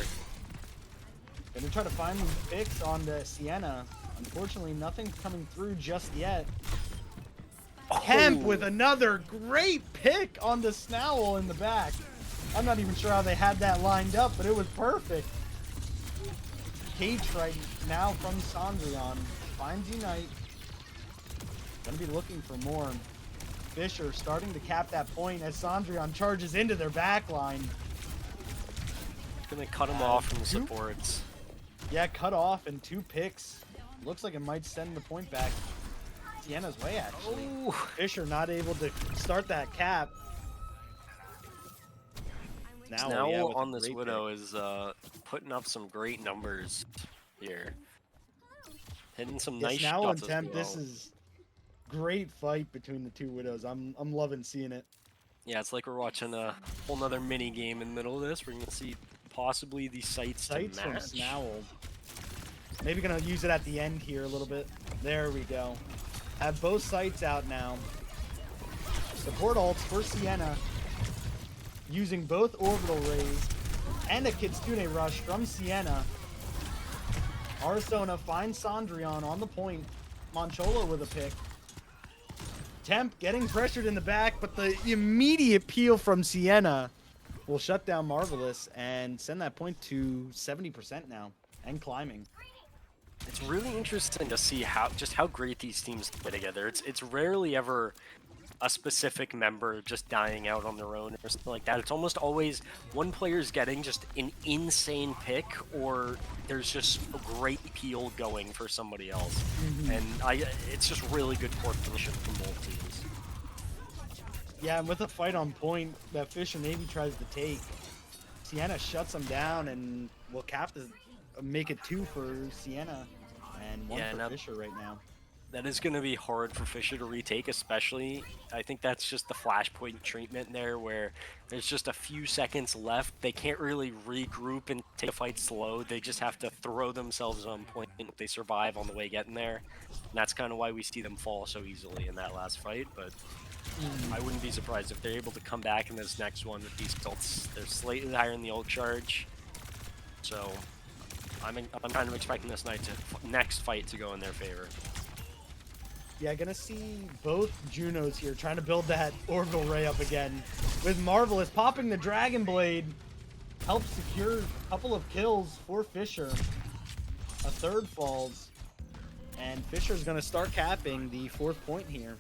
Gonna try to find these picks on the Siena. Unfortunately, nothing's coming through just yet. Kemp with another great pick on the Snowl in the back. I'm not even sure how they had that lined up, but it was perfect. Cage right now from Sondrion. Finds Unite. Gonna be looking for more. Fisher starting to cap that point as Sondrion charges into their back line. Gonna cut him off from the supports. Yeah, cut off and 2 picks. Looks like it might send the point back Siena's way, actually. Ooh. Fisher not able to start that cap. Now yeah, on this Widow is putting up some great numbers here. Hitting some nice shots as well. This is great fight between the 2 Widows. I'm loving seeing it. Yeah, it's like we're watching a whole nother mini game in the middle of this. We're gonna see possibly the sights to match. From Snowl. Maybe gonna use it at the end here a little bit. There we go. Have both sights out now. Support ults for Siena. Using both orbital rays and a Kitsune Rush from Siena. Arizona finds Sondrion on the point. Moncholo with a pick. Temp getting pressured in the back, but the immediate peel from Siena will shut down Marvelous and send that point to 70% now and climbing. It's really interesting to see how great these teams play together. It's rarely ever a specific member just dying out on their own or something like that. It's almost always one player's getting just an insane pick, or there's just a great peel going for somebody else. And it's just really good coordination from both teams. Yeah, and with a fight on point that Fisher Navy tries to take, Siena shuts them down and will make it 2 for Siena and 1 for Fisher right now. That is going to be hard for Fisher to retake, especially. I think that's just the flashpoint treatment there, where there's just a few seconds left. They can't really regroup and take a fight slow. They just have to throw themselves on point. They survive on the way getting there. And that's kind of why we see them fall so easily in that last fight. But I wouldn't be surprised if they're able to come back in this next one with these ults. They're slightly higher in the ult charge. So I'm kind of expecting this next fight to go in their favor. Yeah, gonna see both Junos here trying to build that orbital ray up again. With Marvelous popping the Dragon Blade, helps secure a couple of kills for Fisher. A 3rd falls, and Fisher's gonna start capping the 4th point here.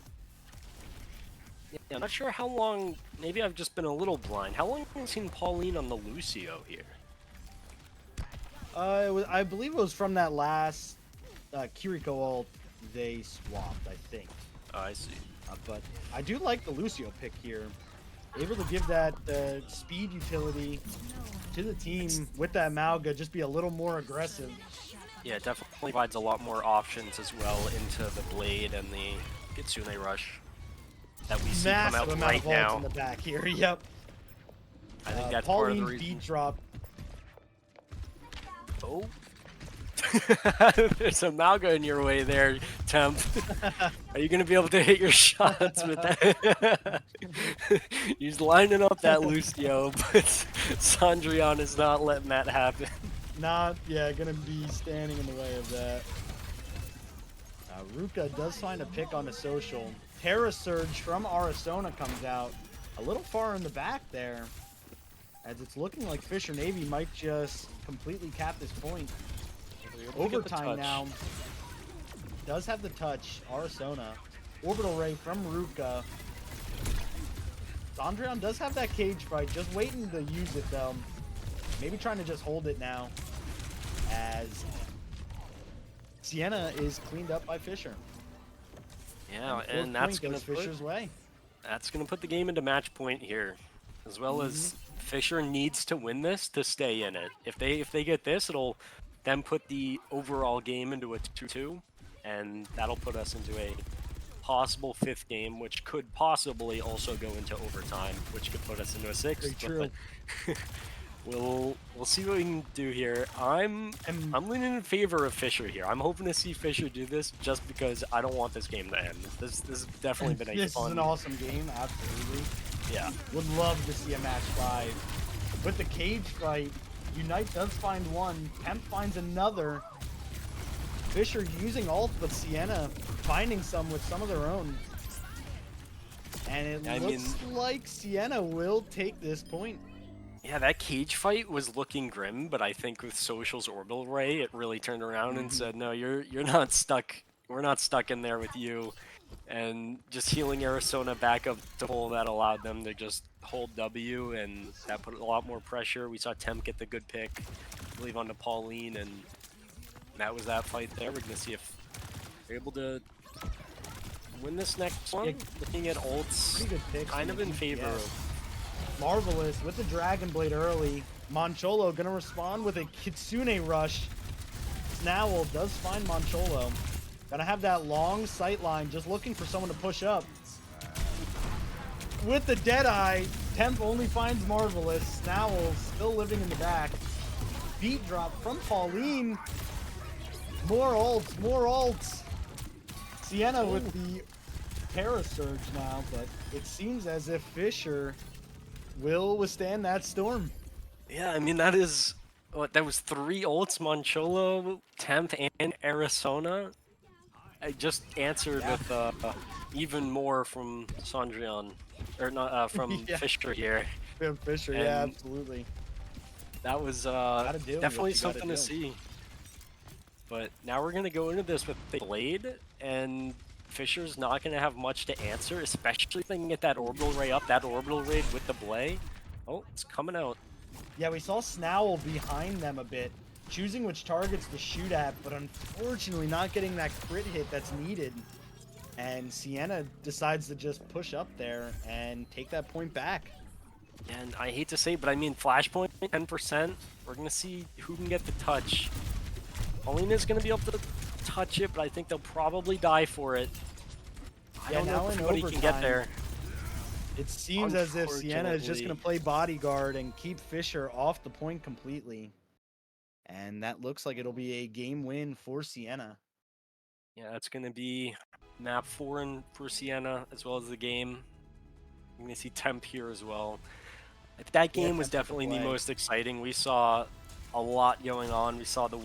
Yeah, I'm not sure how long. Maybe I've just been a little blind. How long have you seen Pauline on the Lucio here? I believe it was from that last Kiriko ult they swapped, I think. Oh, I see. But I do like the Lucio pick here. Able to give that speed utility to the team with that Mauga, just be a little more aggressive. Yeah, it definitely provides a lot more options as well into the Blade and the Kitsune Rush that we see come out right now. In the back here, yep. I think that's Pauline part of the reason. beat drop. Oh. There's a Malga in your way there, Temp. Are you going to be able to hit your shots with that? He's lining up that Lucio, but Sondrion is not letting that happen. Gonna be standing in the way of that. Ruka does find a pick on the social. Terra Surge from Arizona comes out. A little far in the back there, as it's looking like Fisher Navy might just completely cap this point. Overtime now. Does have the touch. Arizona. Orbital Ray from Ruka. Sondrion does have that cage fight. Just waiting to use it though. maybe trying to just hold it now as Siena is cleaned up by Fisher. Yeah, And the fourth and point goes Fisher's way. that's gonna put the game into match point here, as well Mhm. as Fisher needs to win this to stay in it. If they get this, it'll then put the overall game into a 2-2, and that'll put us into a possible fifth game, which could possibly also go into overtime, which could put us into a Very sixth. true. But we'll see what we can do here. I'm And I'm leaning in favor of Fisher here. I'm hoping to see Fisher do this just because I don't want this game to end. This has definitely been a this is an fun. awesome game, absolutely. Yeah. Would love to see a match 5. With the cage fight, Unite does find one, Temp finds another. Fisher using ult, but Siena finding some with some of their own. And it I looks like Siena will take this point. Yeah, that cage fight was looking grim, but I think with Social's orbital ray, it really turned around and said, "No, you're not stuck. We're not stuck in there with you." And just healing Arizona back up to full, that allowed them to just hold W, and that put a lot more pressure. We saw Temp get the good pick, I believe, onto Pauline, and that was that fight there. We're gonna see if they're able to win this next one. Yeah, Looking at ults, pretty good picks kind from of in the favor DPS. of. Marvelous with the Dragon Blade early. Mancholo gonna respond with a Kitsune rush. Snowell does find Mancholo. Gotta have that long sight line, just looking for someone to push up. With the Deadeye, Temp only finds Marvelous. Snowell still living in the back. Beat drop from Pauline. More ults, more ults. Siena with the Terra Surge now, but it seems as if Fisher will withstand that storm. Yeah, I mean that is what that was 3 ults, Mancholo, Temp, and Arizona. I just answered Yeah. with even more from Sandrian, or not from Yeah, Fisher here, Fisher, yeah, and absolutely. that was Gotta do what definitely you gotta something to do. see. But now we're gonna go into this with the blade, and Fisher's not gonna have much to answer, especially if they can get that orbital ray up, that orbital ray with the blade. Oh, it's coming out. Yeah, we saw Snowell behind them a bit, choosing which targets to shoot at, but unfortunately not getting that crit hit that's needed. And Siena decides to just push up there and take that point back. And I hate to say it, but I mean, Flashpoint, 10%. We're going to see who can get the touch. Paulina's going to be able to touch it, but I think they'll probably die for it. I Yeah, don't know now if in anybody can get overtime, there. it seems as if Siena is just going Unfortunately. to play bodyguard and keep Fisher off the point completely. And that looks like it'll be a game win for Siena. Yeah, it's going to be map 4 for Siena, as well as the game. I'm going to see Temp here as well. That Yeah, game was Temp with the definitely the play. most exciting. We saw a lot going on. We saw the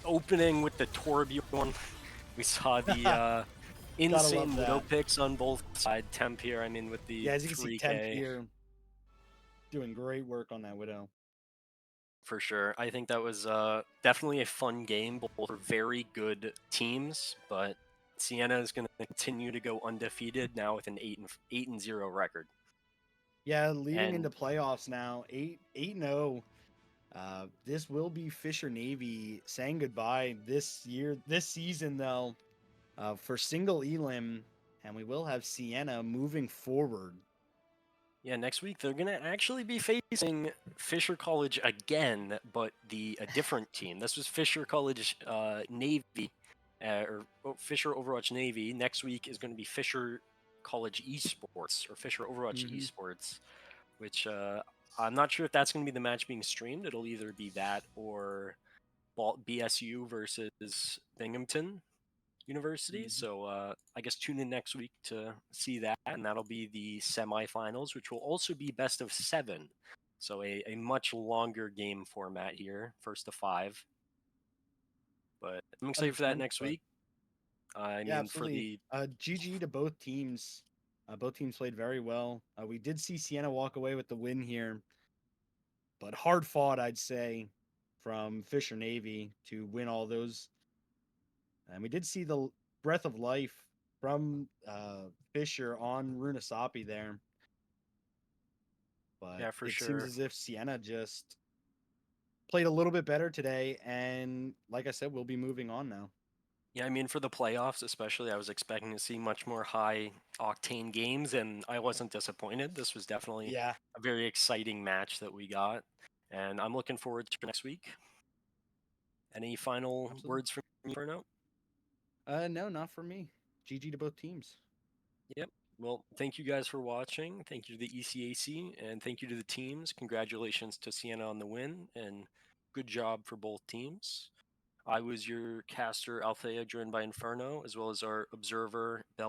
opening with the Torbjorn. We saw the Gotta insane love Widow that. picks on both sides. Temp here, I mean, with the Yeah, as you can see, Temp 3K. here doing great work on that Widow. For sure. I think that was definitely a fun game. Both are very good teams, but Siena is going to continue to go undefeated now with an 8-0 record. Yeah, leading into And playoffs now, 8-0. This will be Fisher Navy saying goodbye this year, this season though, for single Elim, and we will have Siena moving forward. yeah, next week they're going to actually be facing Fisher College again, but a different team. This was Fisher College Navy, Fisher Overwatch Navy. Next week is going to be Fisher College Esports, or Fisher Overwatch Hmm. Esports, which I'm not sure if that's going to be the match being streamed. It'll either be that or BSU versus Binghamton University. Hmm. So I guess tune in next week to see that, and that'll be the semifinals, which will also be best of 7. So a much longer game format here, first to 5. But I'm excited for that 100%. next But week. I yeah, mean, for absolutely. the GG to both teams. Both teams played very well. We did see Siena walk away with the win here, but hard fought, I'd say, from Fisher Navy to win all those. And we did see the breath of life from Fisher on Runasapi there, but yeah, for it seems sure. as if Siena just played a little bit better today, and like I said, we'll be moving on now. Yeah, I mean, for the playoffs, especially, I was expecting to see much more high octane games, and I wasn't disappointed. This was definitely Yeah, a very exciting match that we got, and I'm looking forward to next week. Any final absolutely. words from you, Bruno? No, not for me. GG to both teams. Yep. Well, thank you guys for watching. Thank you to the ECAC, and thank you to the teams. Congratulations to Siena on the win, and good job for both teams. I was your caster, Althea, joined by Inferno, as well as our observer, Bell.